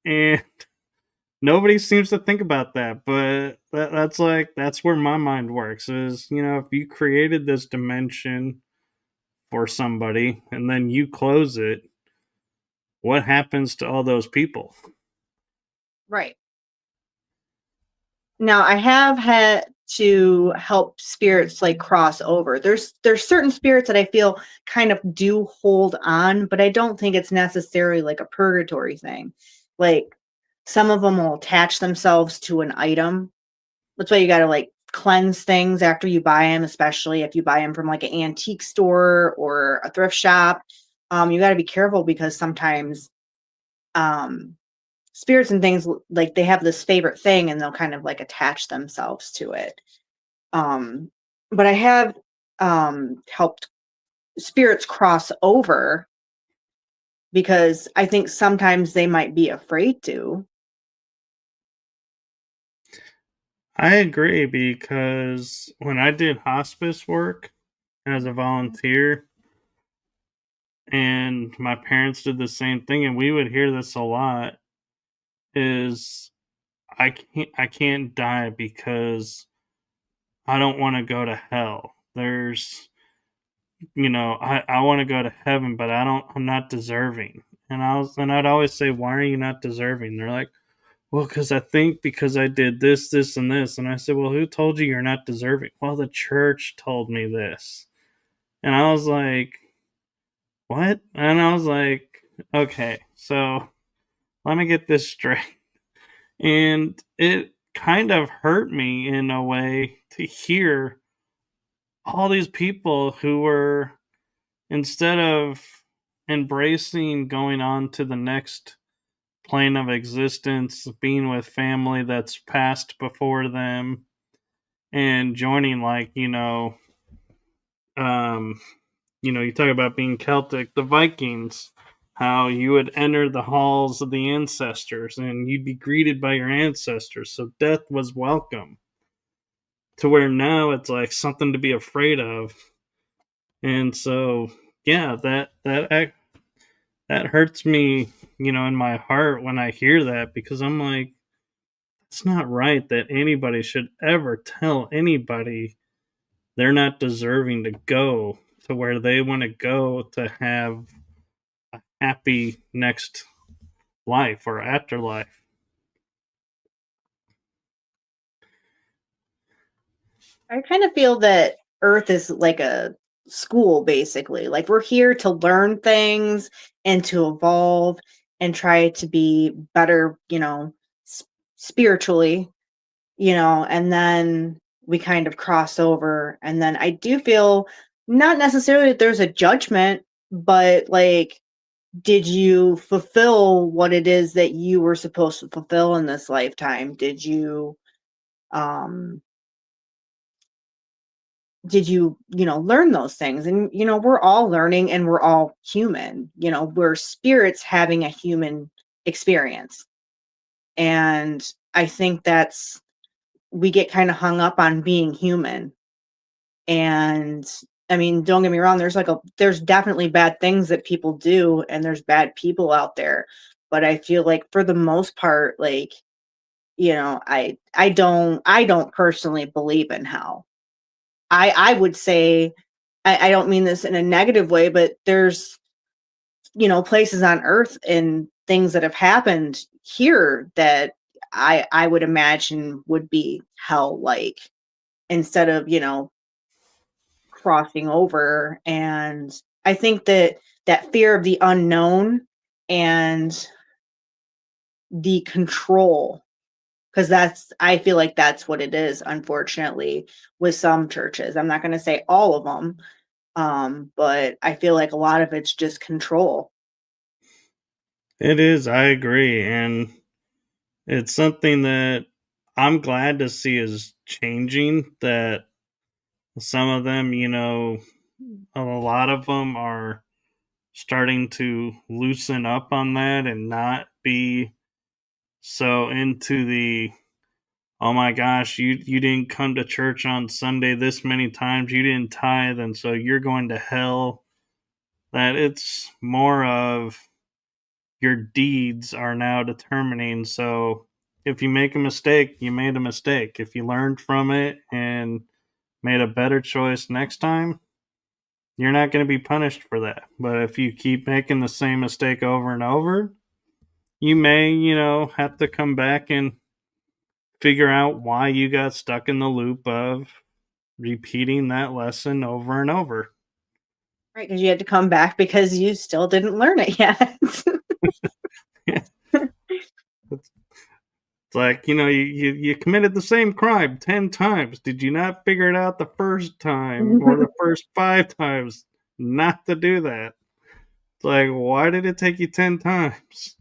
And nobody seems to think about that, but that's where my mind works. Is if you created this dimension for somebody and then you close it, what happens to all those people? Right. Now, I have had to help spirits like cross over. There's certain spirits that I feel kind of do hold on, but I don't think it's necessarily like a purgatory thing. Like, some of them will attach themselves to an item. That's why you got to like cleanse things after you buy them, especially if you buy them from like an antique store or a thrift shop. You got to be careful because sometimes um spirits and things like they have this favorite thing and they'll kind of like attach themselves to it. Um, but I have helped spirits cross over because I think sometimes they might be afraid to. I agree because when I did hospice work as a volunteer and my parents did the same thing and we would hear this a lot is I can't die because I don't want to go to hell. I want to go to heaven, but I'm not deserving. And I'd always say, "Why are you not deserving?" They're like, "Well, because I think because I did this, this, and this." And I said, "Well, who told you you're not deserving?" "Well, the church told me this." And I was like, "What?" And I was like, "Okay, so let me get this straight." And it kind of hurt me in a way to hear all these people who were, instead of embracing going on to the next plane of existence, being with family that's passed before them, and joining like um you talk about being Celtic, the Vikings, how you would enter the halls of the ancestors and you'd be greeted by your ancestors, so death was welcome, to where now it's like something to be afraid of. And so yeah, that hurts me, in my heart when I hear that, because I'm like, it's not right that anybody should ever tell anybody they're not deserving to go to where they want to go to have a happy next life or afterlife. I kind of feel that Earth is like a school, basically. Like, we're here to learn things and to evolve and try to be better, spiritually, and then we kind of cross over. And then I do feel not necessarily that there's a judgment, but like, did you fulfill what it is that you were supposed to fulfill in this lifetime? Did you, um, did you, learn those things? And, we're all learning and we're all human. We're spirits having a human experience. And I think we get kind of hung up on being human. And I mean, don't get me wrong, there's definitely bad things that people do and there's bad people out there. But I feel like for the most part, like, I don't personally believe in hell. I would say I don't mean this in a negative way, but there's, places on earth and things that have happened here that I would imagine would be hell like, instead of, crossing over. And I think that fear of the unknown and the control, because I feel like that's what it is, unfortunately, with some churches. I'm not going to say all of them, but I feel like a lot of it's just control. It is, I agree. And it's something that I'm glad to see is changing, that some of them, a lot of them are starting to loosen up on that and not be so into the, oh my gosh, you didn't come to church on Sunday this many times, you didn't tithe, and so you're going to hell. That it's more of your deeds are now determining. So if you make a mistake, you made a mistake. If you learned from it and made a better choice next time, you're not going to be punished for that. But if you keep making the same mistake over and over, you may, have to come back and figure out why you got stuck in the loop of repeating that lesson over and over. Right, because you had to come back because you still didn't learn it yet. It's like, you committed the same crime 10 times. Did you not figure it out the first time or the first 5 times not to do that? It's like, why did it take you 10 times?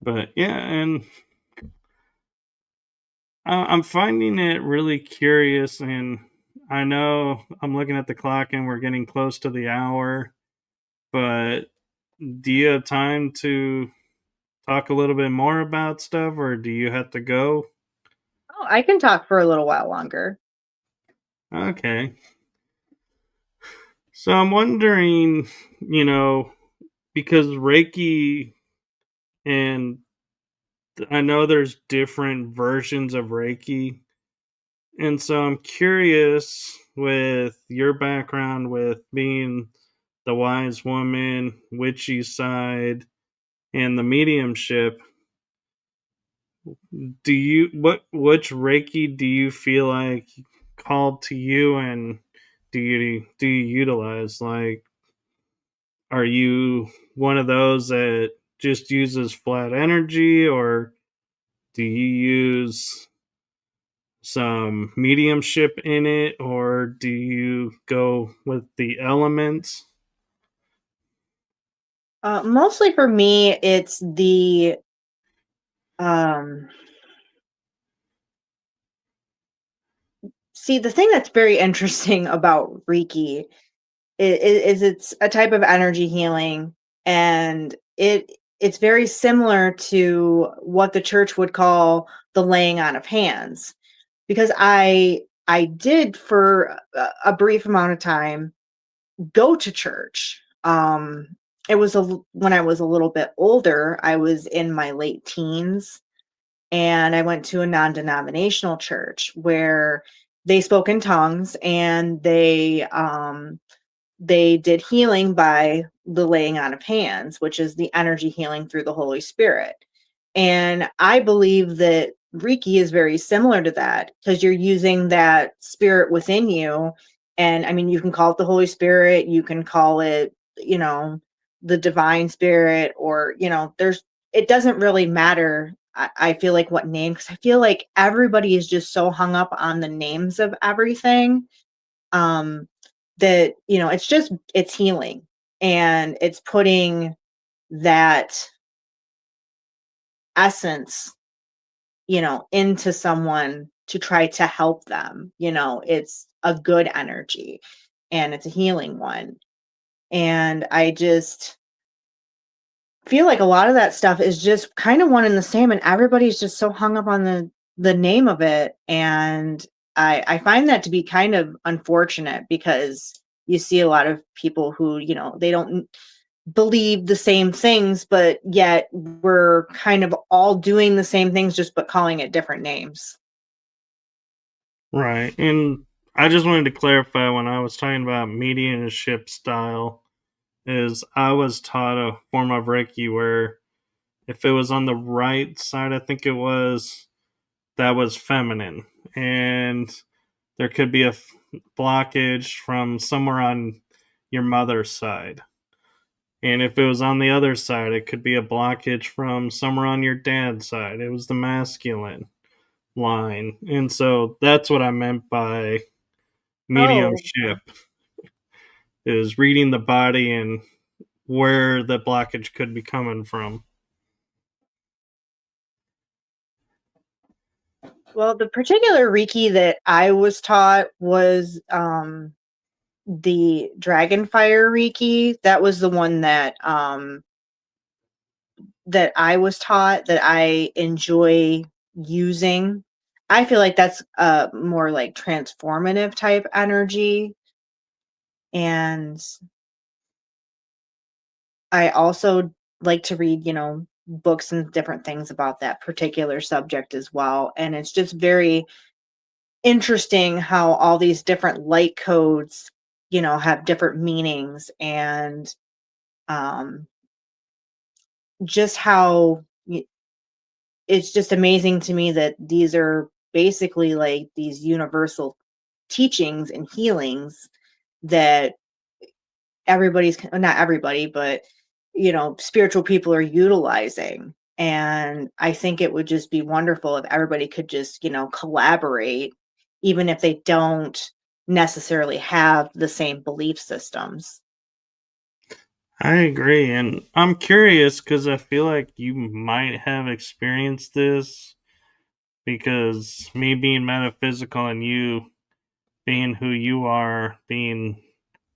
But yeah, and I'm finding it really curious. And I know I'm looking at the clock and we're getting close to the hour, but do you have time to talk a little bit more about stuff, or do you have to go? Oh, I can talk for a little while longer. Okay. So I'm wondering, because Reiki, and I know there's different versions of Reiki. And so I'm curious, with your background with being the wise woman, witchy side, and the mediumship, do you which Reiki do you feel like called to you, and do you utilize? Like, are you one of those that just uses flat energy, or do you use some mediumship in it, or do you go with the elements? Mostly for me, it's um, see, the thing that's very interesting about Reiki is it's a type of energy healing, and it's very similar to what the church would call the laying on of hands, because I did for a brief amount of time go to church. It was when I was a little bit older. I was in my late teens, and I went to a non-denominational church where they spoke in tongues, and they did healing by the laying on of hands, which is the energy healing through the Holy Spirit. And I believe that Reiki is very similar to that, because you're using that spirit within you. And I mean, you can call it the Holy Spirit, you can call it, the divine spirit, or, it doesn't really matter. I feel like what name, because I feel like everybody is just so hung up on the names of everything. Um, that, it's healing, and it's putting that essence, into someone, to try to help them. It's a good energy and it's a healing one. And I just feel like a lot of that stuff is just kind of one and the same, and everybody's just so hung up on the name of it. And I find that to be kind of unfortunate, because you see a lot of people who, they don't believe the same things, but yet we're kind of all doing the same things, just but calling it different names. Right. And I just wanted to clarify when I was talking about mediumship style is I was taught a form of Reiki where if it was on the right side, I think it was, that was feminine. And there could be a blockage from somewhere on your mother's side. And if it was on the other side, it could be a blockage from somewhere on your dad's side. It was the masculine line. And so that's what I meant by Oh, mediumship, is reading the body and where the blockage could be coming from. well, the particular Reiki that I was taught was the Dragonfire Reiki. That was the one that I was taught, that I enjoy using. I feel like that's a more like transformative type energy. And I also like to read, books and different things about that particular subject as well. And it's just very interesting how all these different light codes, have different meanings. And um, just how it's just amazing to me that these are basically like these universal teachings and healings that everybody's, not everybody, but spiritual people are utilizing. And I think it would just be wonderful if everybody could just, collaborate, even if they don't necessarily have the same belief systems. I agree. And I'm curious because I feel like you might have experienced this, because me being metaphysical and you being who you are, being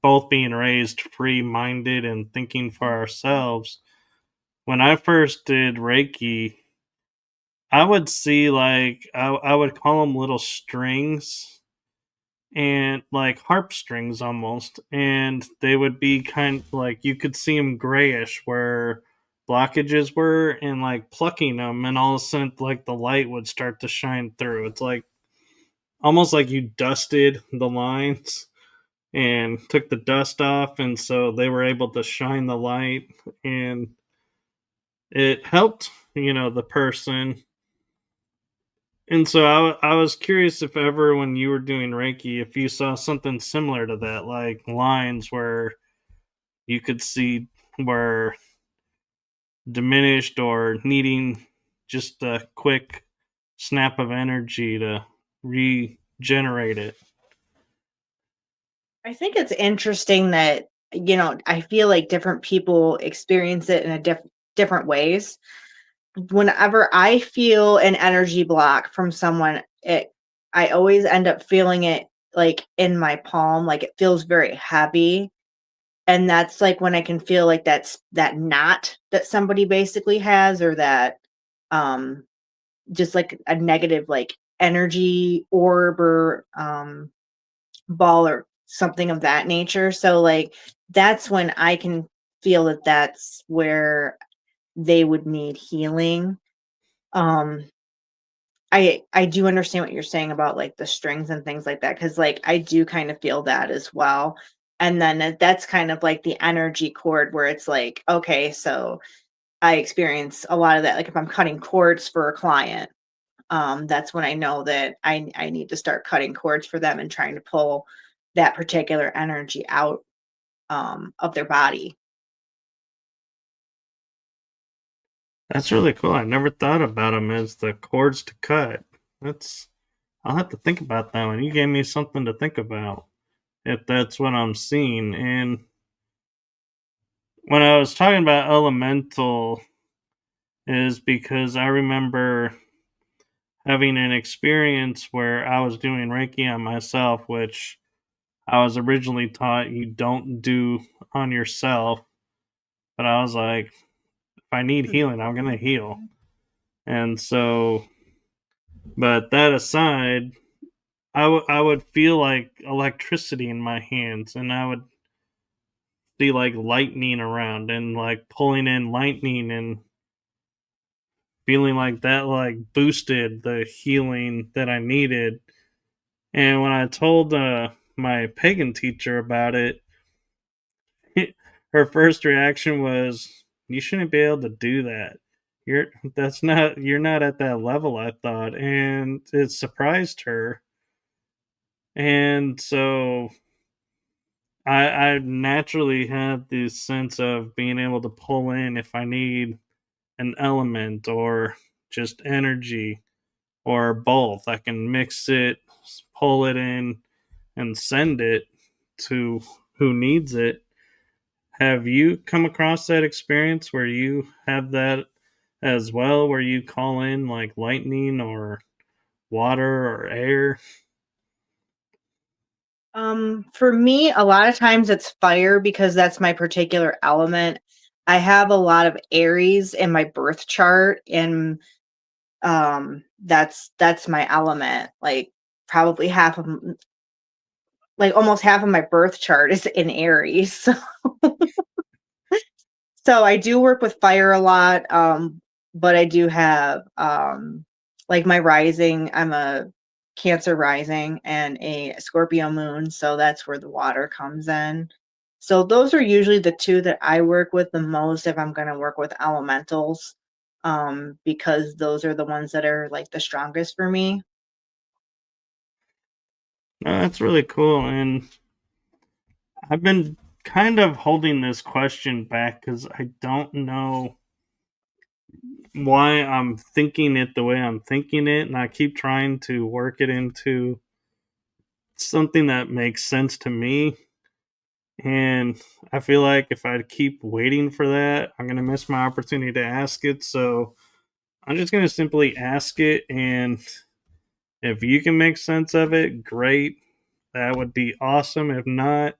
both being raised free minded and thinking for ourselves. When I first did Reiki, I would see like I would call them little strings, and like harp strings almost, and they would be kind of like you could see them grayish where blockages were, and like plucking them, and all of a sudden like the light would start to shine through. It's like almost like you dusted the lines and took the dust off, and so they were able to shine the light, and it helped the person. And so I was curious if ever when you were doing Reiki, if you saw something similar to that, like lines where you could see were diminished or needing just a quick snap of energy to regenerate it. I think it's interesting that, I feel like different people experience it in a different ways. Whenever I feel an energy block from someone, I always end up feeling it like in my palm, like it feels very heavy. And that's like when I can feel like that's that knot that somebody basically has, or that um just like a negative like energy orb, or ball, or something of that nature. So like that's when I can feel that that's where they would need healing. Um I do understand what you're saying about like the strings and things like that, cuz like I do kind of feel that as well. And then that's kind of like the energy cord, where it's like, okay, so I experience a lot of that, like if I'm cutting cords for a client, that's when I know that I need to start cutting cords for them and trying to pull that particular energy out of their body. That's really cool. I never thought about them as the cords to cut. That's I'll have to think about that one. You gave me something to think about if that's what I'm seeing. And when I was talking about elemental, is because I remember having an experience where I was doing Reiki on myself, which I was originally taught you don't do on yourself. But I was like, if I need healing, I'm going to heal. And so, but that aside, I would feel like electricity in my hands, and I would see like lightning around and like pulling in lightning and feeling like that like boosted the healing that I needed. And when I told my pagan teacher about it, her first reaction was, "You shouldn't be able to do that. You're not at that level." I thought, and it surprised her. And so I naturally have this sense of being able to pull in if I need an element or just energy or both. I can mix it, pull it in, and send it to who needs it. Have you come across that experience where you have that as well, where you call in like lightning or water or air? For me, a lot of times it's fire because that's my particular element. I have a lot of Aries in my birth chart, and that's my element. Like probably like almost half of my birth chart is in Aries. So I do work with fire a lot, but I do have like my rising. I'm a Cancer rising and a Scorpio moon, so that's where the water comes in. So those are usually the two that I work with the most if I'm going to work with elementals, because those are the ones that are like the strongest for me. No, that's really cool. And I've been kind of holding this question back because I don't know why I'm thinking it the way I'm thinking it. And I keep trying to work it into something that makes sense to me. And I feel like if I keep waiting for that, I'm going to miss my opportunity to ask it. So I'm just going to simply ask it. And if you can make sense of it, great. That would be awesome. If not,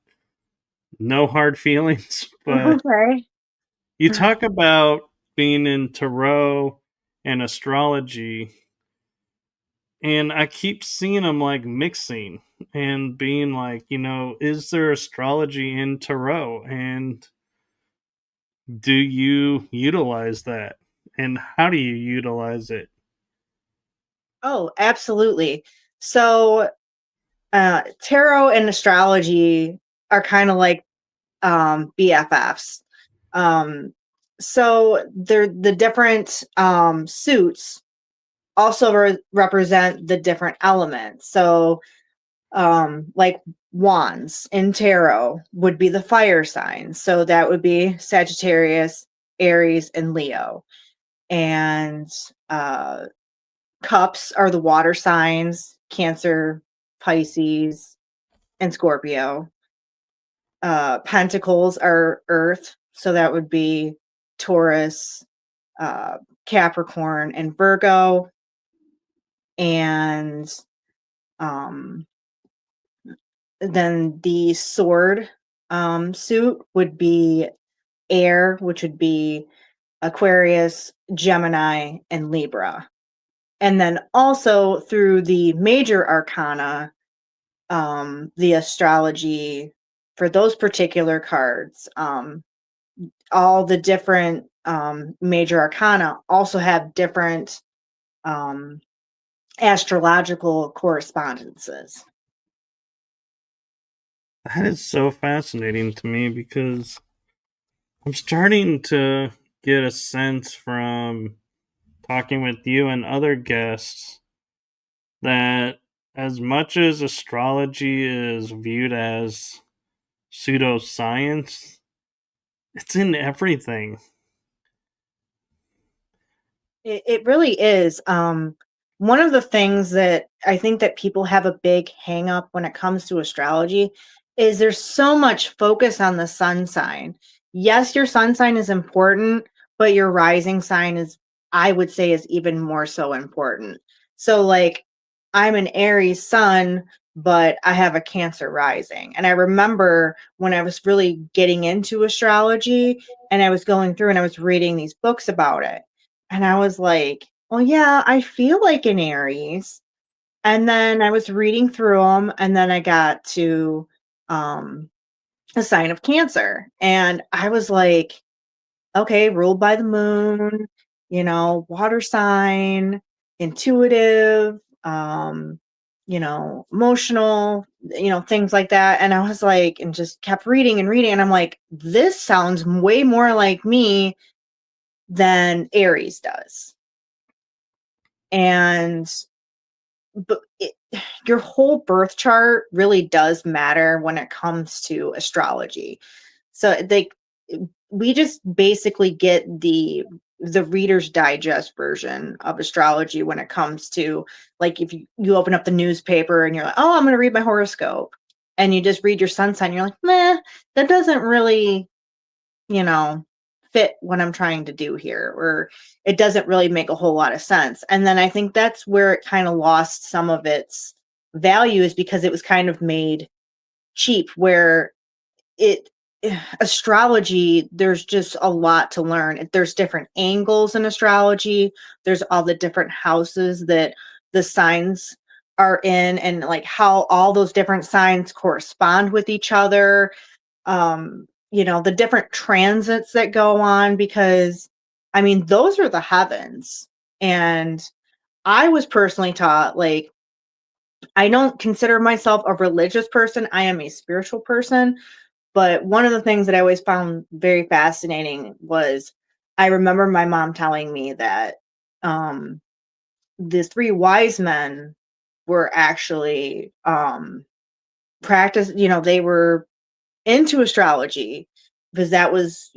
no hard feelings. But Okay. you talk about being in tarot and astrology, and I keep seeing them like mixing and being like, is there astrology in tarot? And do you utilize that? And how do you utilize it? Oh, absolutely. So, tarot and astrology are kind of like BFFs. Um, so they're the different suits also represent the different elements. So, like wands in tarot would be the fire signs. So that would be Sagittarius, Aries, and Leo. And cups are the water signs, Cancer, Pisces, and Scorpio. Pentacles are earth, so that would be Taurus, uh, Capricorn, and Virgo. And um, then the sword suit would be air, which would be Aquarius, Gemini, and Libra. And then also through the major arcana, the astrology for those particular cards, all the different major arcana also have different um, astrological correspondences. That is so fascinating to me because I'm starting to get a sense from talking with you and other guests that as much as astrology is viewed as pseudoscience, it's in everything. It really is. One of the things that I think that people have a big hang up when it comes to astrology is there's so much focus on the sun sign. Yes, your sun sign is important, but your rising sign is, I would say, is even more so important. So like I'm an Aries sun, but I have a Cancer rising. And I remember when I was really getting into astrology and I was going through and I was reading these books about it. And I was like, well, yeah, I feel like an Aries. And then I was reading through them and then I got to um a sign of Cancer. And I was like, okay, ruled by the moon, water sign, intuitive, emotional, things like that. And I was like, and just kept reading and reading. And I'm like, this sounds way more like me than Aries does. And but your whole birth chart really does matter when it comes to astrology. So we just basically get the Reader's Digest version of astrology when it comes to like if you open up the newspaper and you're like, oh, I'm going to read my horoscope, and you just read your sun sign, you're like, meh, that doesn't really you know, fit what I'm trying to do here, or it doesn't really make a whole lot of sense. And then I think that's where it kind of lost some of its value is because it was kind of made cheap, where it astrology, there's just a lot to learn. There's different angles in astrology. There's all the different houses that the signs are in, and like how all those different signs correspond with each other, the different transits that go on, because I mean, those are the heavens. And I was personally taught, like, I don't consider myself a religious person. I am a spiritual person. But one of the things that I always found very fascinating was I remember my mom telling me that um, the three wise men were actually they were into astrology, because that was,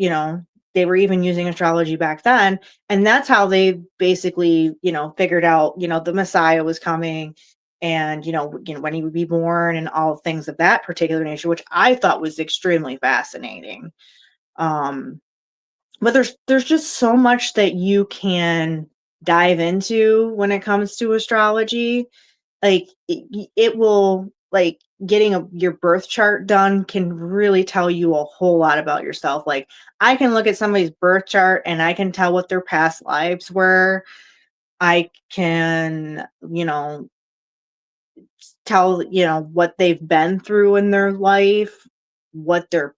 they were even using astrology back then. And that's how they basically, figured out, the Messiah was coming, and, when he would be born and all things of that particular nature, which I thought was extremely fascinating. Um, but there's just so much that you can dive into when it comes to astrology. Like it will, like, getting your birth chart done can really tell you a whole lot about yourself. Like I can look at somebody's birth chart and I can tell what their past lives were. I can, tell, what they've been through in their life, what they're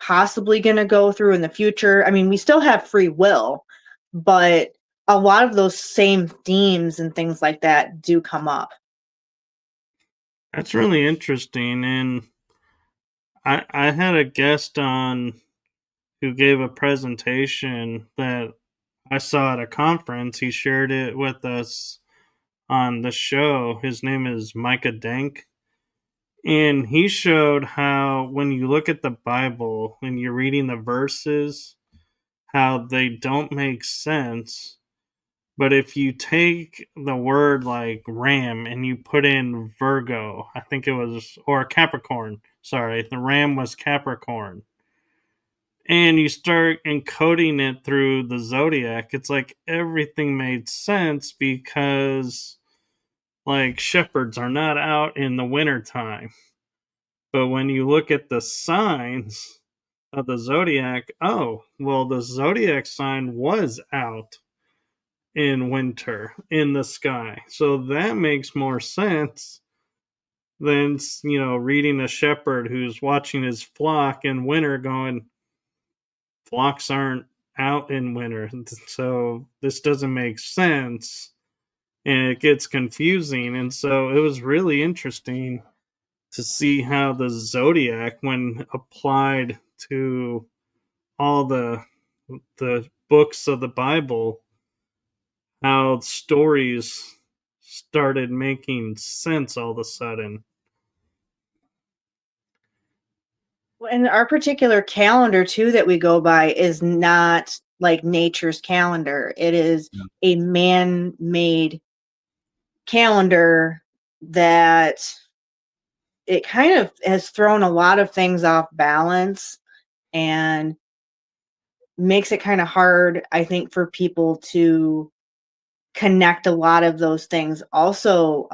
possibly going to go through in the future. I mean, we still have free will, but a lot of those same themes and things like that do come up. That's really interesting. And I had a guest on who gave a presentation that I saw at a conference. He shared it with us on the show. His name is Micah Denk. And he showed how when you look at the Bible and you're reading the verses, how they don't make sense. But if you take the word like ram and you put in Virgo, I think it was, or Capricorn, sorry, the ram was Capricorn, and you start encoding it through the zodiac, it's like everything made sense because, like, shepherds are not out in the wintertime. But when you look at the signs of the zodiac, oh, well, the zodiac sign was out in winter in the sky. So that makes more sense than, reading a shepherd who's watching his flock in winter going, flocks aren't out in winter. So this doesn't make sense. And it gets confusing. And so it was really interesting to see how the zodiac, when applied to all the books of the Bible, how stories started making sense all of a sudden. And our particular calendar too that we go by is not like nature's calendar. It is a man-made calendar that it kind of has thrown a lot of things off balance and makes it kind of hard, I think, for people to connect a lot of those things also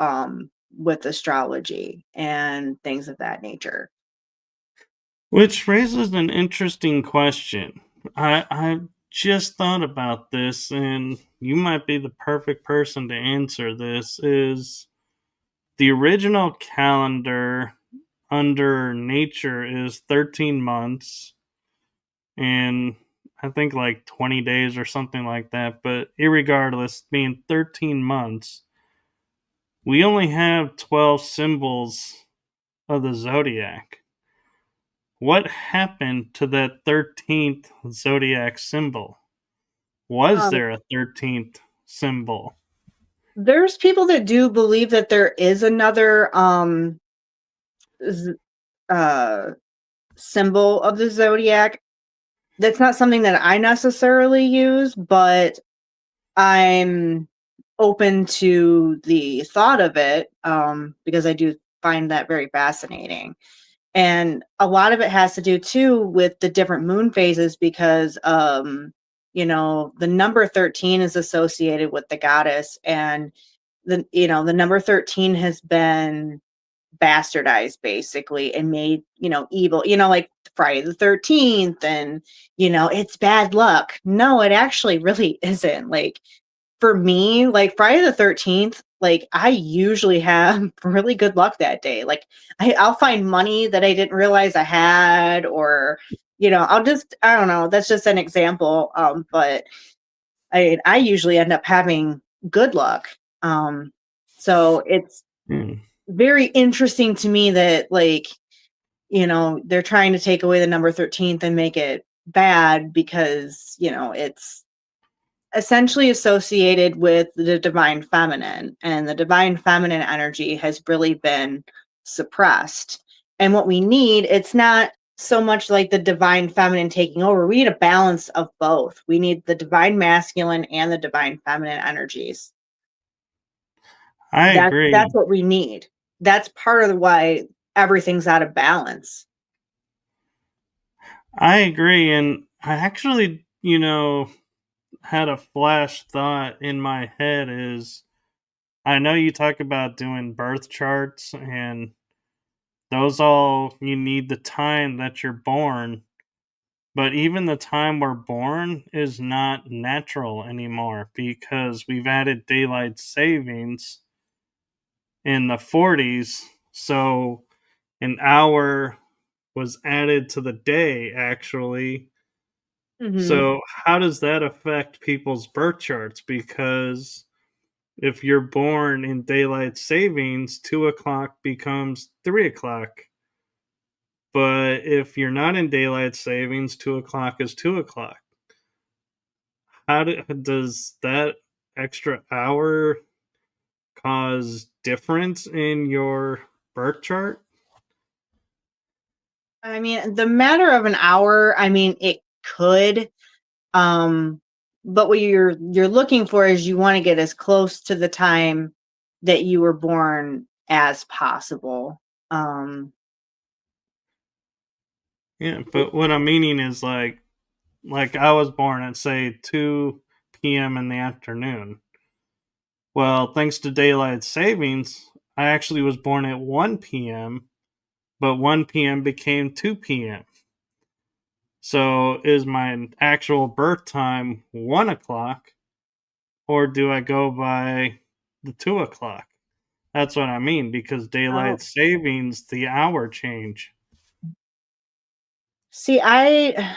with astrology and things of that nature. Which raises an interesting question. I just thought about this, and you might be the perfect person to answer this. Is the original calendar under nature is 13 months and I think like 20 days or something like that. But irregardless, being 13 months, we only have 12 symbols of the zodiac. What happened to that 13th zodiac symbol? Was Um, there a 13th symbol? there's people that do believe that there is another z- uh, symbol of the zodiac. That's not something that I necessarily use, but I'm open to the thought of it because I do find that very fascinating. And a lot of it has to do too with the different moon phases because the number 13 is associated with the goddess, and the number 13 has been bastardized basically and made, evil, like Friday the 13th, and it's bad luck. No, it actually really isn't. Like, for me, like Friday the 13th, like I usually have really good luck that day. Like I'll find money that I didn't realize I had, or I don't know, that's just an example. But I usually end up having good luck. Um, so it's Hmm. very interesting to me that, like, they're trying to take away the number 13th and make it bad because, it's essentially associated with the divine feminine, and the divine feminine energy has really been suppressed. And what we need, it's not so much like the divine feminine taking over. We need a balance of both. We need the divine masculine and the divine feminine energies. I That's agree. what we need. That's part of why everything's out of balance. I agree. And I actually, had a flash thought in my head is I know you talk about doing birth charts and those all you need the time that you're born, but even the time we're born is not natural anymore because we've added daylight savings in the 40s. So an hour was added to the day actually. Hmm. So how does that affect people's birth charts? Because if you're born in daylight savings, 2 o'clock becomes 3 o'clock. But if you're not in daylight savings, 2 o'clock is 2 o'clock. Does that extra hour cause difference in your birth chart? I mean, the matter of an hour, I mean, it could. Um, but what you're looking for is you want to get as close to the time that you were born as possible. Um, Yeah, but what I'm meaning is like I was born at say 2 p.m. in the afternoon. Well, thanks to daylight savings, I actually was born at 1 p.m., but 1 p.m. became 2 p.m. So is my actual birth time 1 o'clock, or do I go by the 2 o'clock? That's what I mean because oh, daylight savings, the hour change. see, I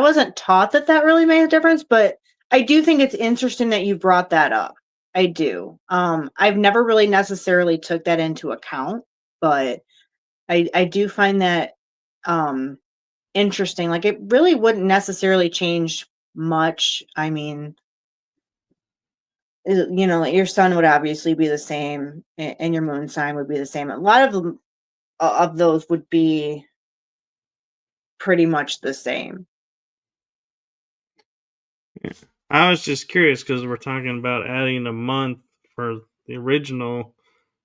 wasn't taught that that really made a difference, but I do think it's interesting that you brought that up. I do. I've never really necessarily took that into account, but I do find that um interesting. Like, it really wouldn't necessarily change much. I mean, like your sun would obviously be the same, and your moon sign would be the same. A lot of them, of those would be pretty much the same. Yeah. I was just curious because we're talking about adding a month for the original,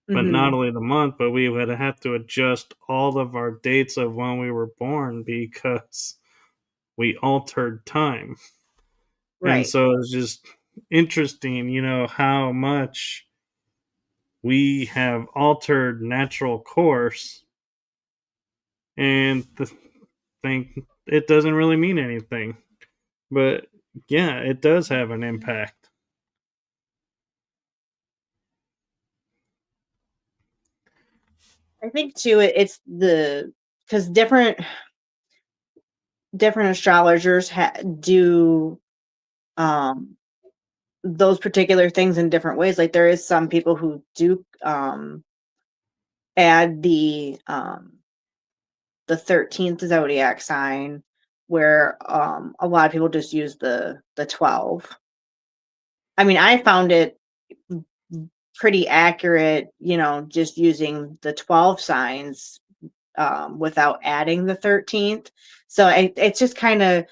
but not Hmm. only the month, but we would have to adjust all of our dates of when we were born because we altered time. And Right. so it's just interesting, how much we have altered natural course and think it doesn't really mean anything. But yeah, it does have an impact. I think too, it's the because different astrologers do um those particular things in different ways. Like there is some people who do add the 13th zodiac sign, where a lot of people just use the 12. I mean, I found it pretty accurate, just using the 12 signs without adding the 13th. So it just kind of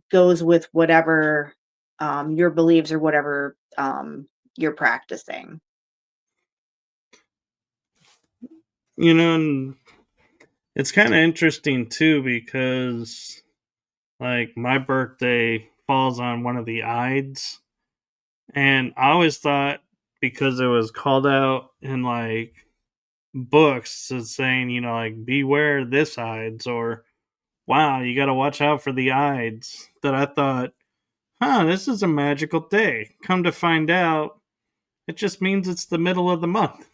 goes with whatever your beliefs or whatever you're practicing. And it's kind of interesting too because, like, my birthday falls on one of the Ides, and I always thought because it was called out in like books as saying, like, beware this Ides, or wow, you got to watch out for the Ides, that I thought, this is a magical day. Come to find out, it just means it's the middle of the month.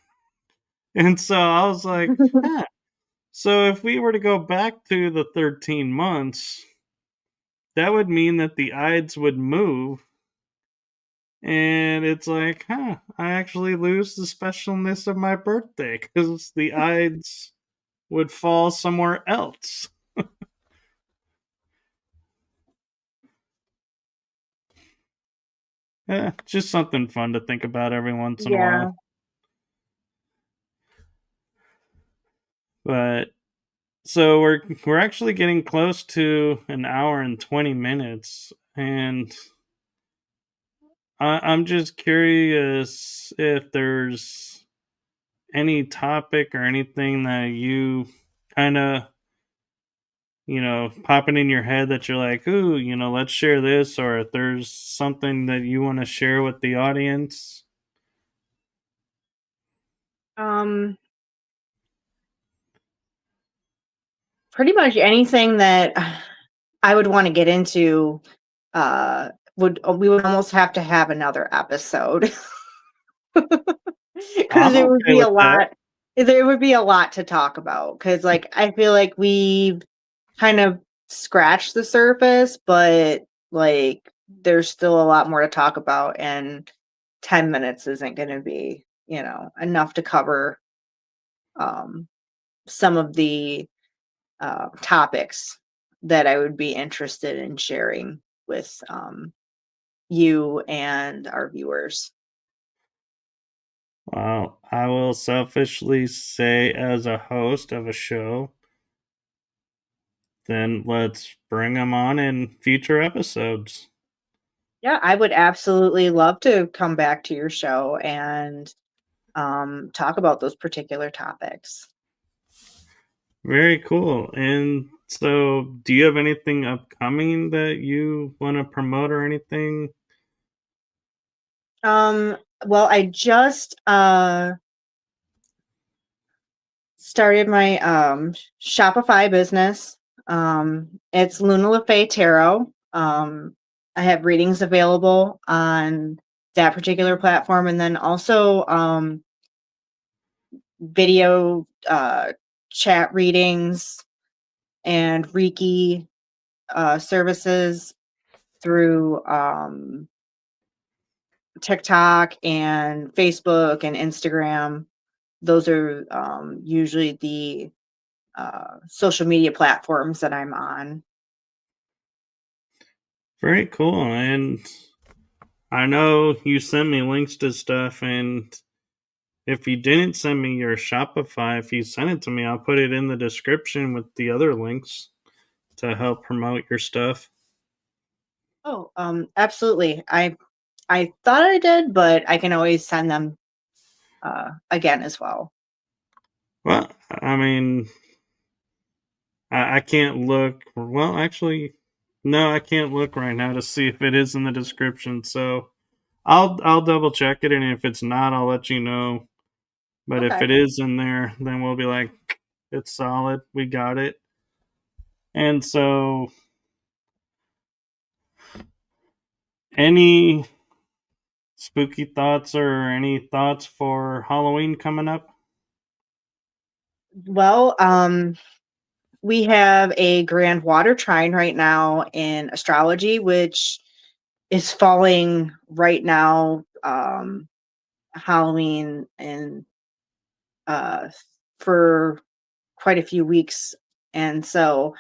And so I was like, so if we were to go back to the 13 months, that would mean that the Ides would move. And it's like, I actually lose the specialness of my birthday because the Ides would fall somewhere else. Just something fun to think about every once in a Yeah. while. But so we're actually getting close to an hour and 20 minutes, and I'm just curious if there's any topic or anything that you kind of, popping in your head that you're like, ooh, let's share this, or if there's something that you want to share with the audience. Um, Pretty much anything that I would want to get into would we would almost have to have another episode because I'm it would okay be a with that. lot. There would be a lot to talk about because, like, I feel like we've kind of scratched the surface, but like, there's still a lot more to talk about, and 10 minutes isn't going to be, enough to cover um, some of the topics that I would be interested in sharing with you and our viewers. Well, I will selfishly say, as a host of a show, then let's bring them on in future episodes. Yeah, I would absolutely love to come back to your show and talk about those particular topics. Very cool. And so, do you have anything upcoming that you want to promote or anything? Um, well, I just started my Shopify business. It's Luna LaFae Tarot. I have readings available on that particular platform, and then also video chat readings and reiki services through TikTok and Facebook and Instagram. Those are usually the social media platforms that I'm on. Very cool. And I know you sent me links to stuff, and if you didn't send me your Shopify, if you send it to me, I'll put it in the description with the other links to help promote your stuff. Oh, absolutely. I thought I did, but I can always send them again as well. Well, I mean, I can't look. Well, actually, no, I can't look right now to see if it is in the description. So I'll double check it, and if it's not, I'll let you know. But if Okay. it is in there, then we'll be like, it's solid. We got it. And so, any spooky thoughts or any thoughts for Halloween coming up? Well, we have a grand water trine right now in astrology, which is falling right now, Halloween and uh, for quite a few weeks. And so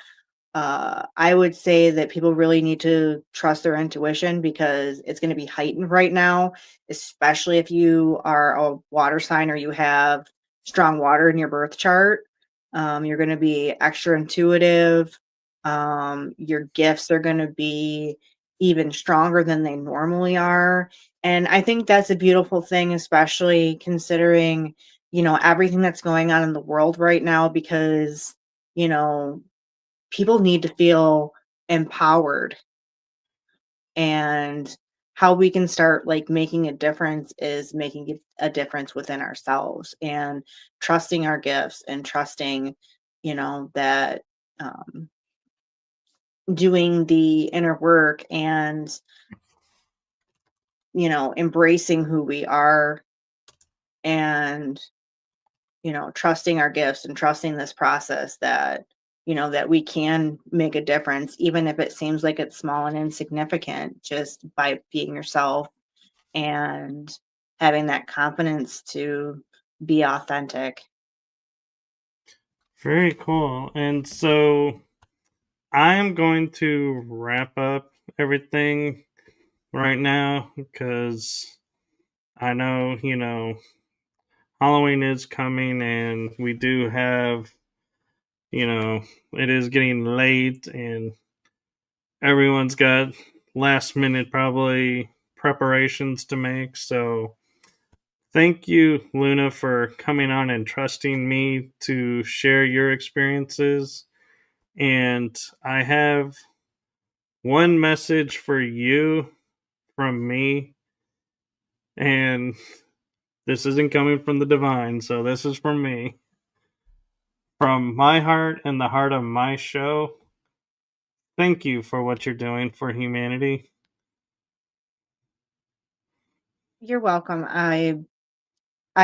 I would say that people really need to trust their intuition because it's going to be heightened right now, especially if you are a water sign or you have strong water in your birth chart. You're going to be extra intuitive. Your gifts are going to be even stronger than they normally are. And I think that's a beautiful thing, especially considering, everything that's going on in the world right now, because, you know, people need to feel empowered, and how we can start like making a difference is making a difference within ourselves and trusting our gifts and trusting, that um, doing the inner work and embracing who we are, and trusting our gifts and trusting this process that, that we can make a difference, even if it seems like it's small and insignificant, just by being yourself and having that confidence to be authentic. Very cool. And so, I'm going to wrap up everything right now because I know, Halloween is coming and we do have, it is getting late and everyone's got last minute probably preparations to make. So thank you, Luna, for coming on and trusting me to share your experiences. And I have one message for you from me. And this isn't coming from the divine, so this is from me. From my heart and the heart of my show, thank you for what you're doing for humanity. You're welcome. I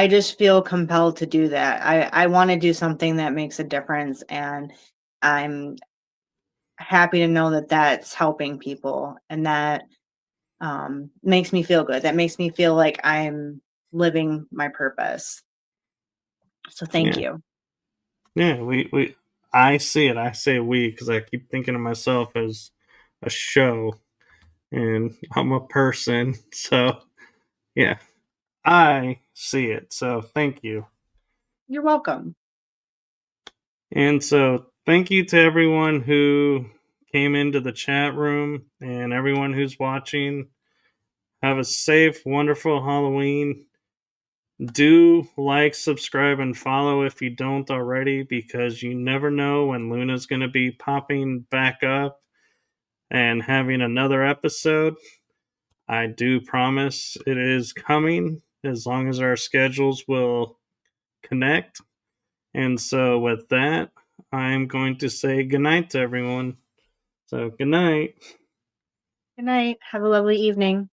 just feel compelled to do that. I want to do something that makes a difference, and I'm happy to know that that's helping people, and that makes me feel good. That makes me feel like I'm living my purpose. So thank Yeah, you. yeah, I see it. I say we because I keep thinking of myself as a show and I'm a person. So, yeah, I see it. So, thank you. You're welcome. And so, thank you to everyone who came into the chat room and everyone who's watching. Have a safe, wonderful Halloween. Do like, subscribe, and follow if you don't already, because you never know when Luna's going to be popping back up and having another episode. I do promise it is coming as long as our schedules will connect. And so, with that, I'm going to say goodnight to everyone. So, good night. Good night. Have a lovely evening.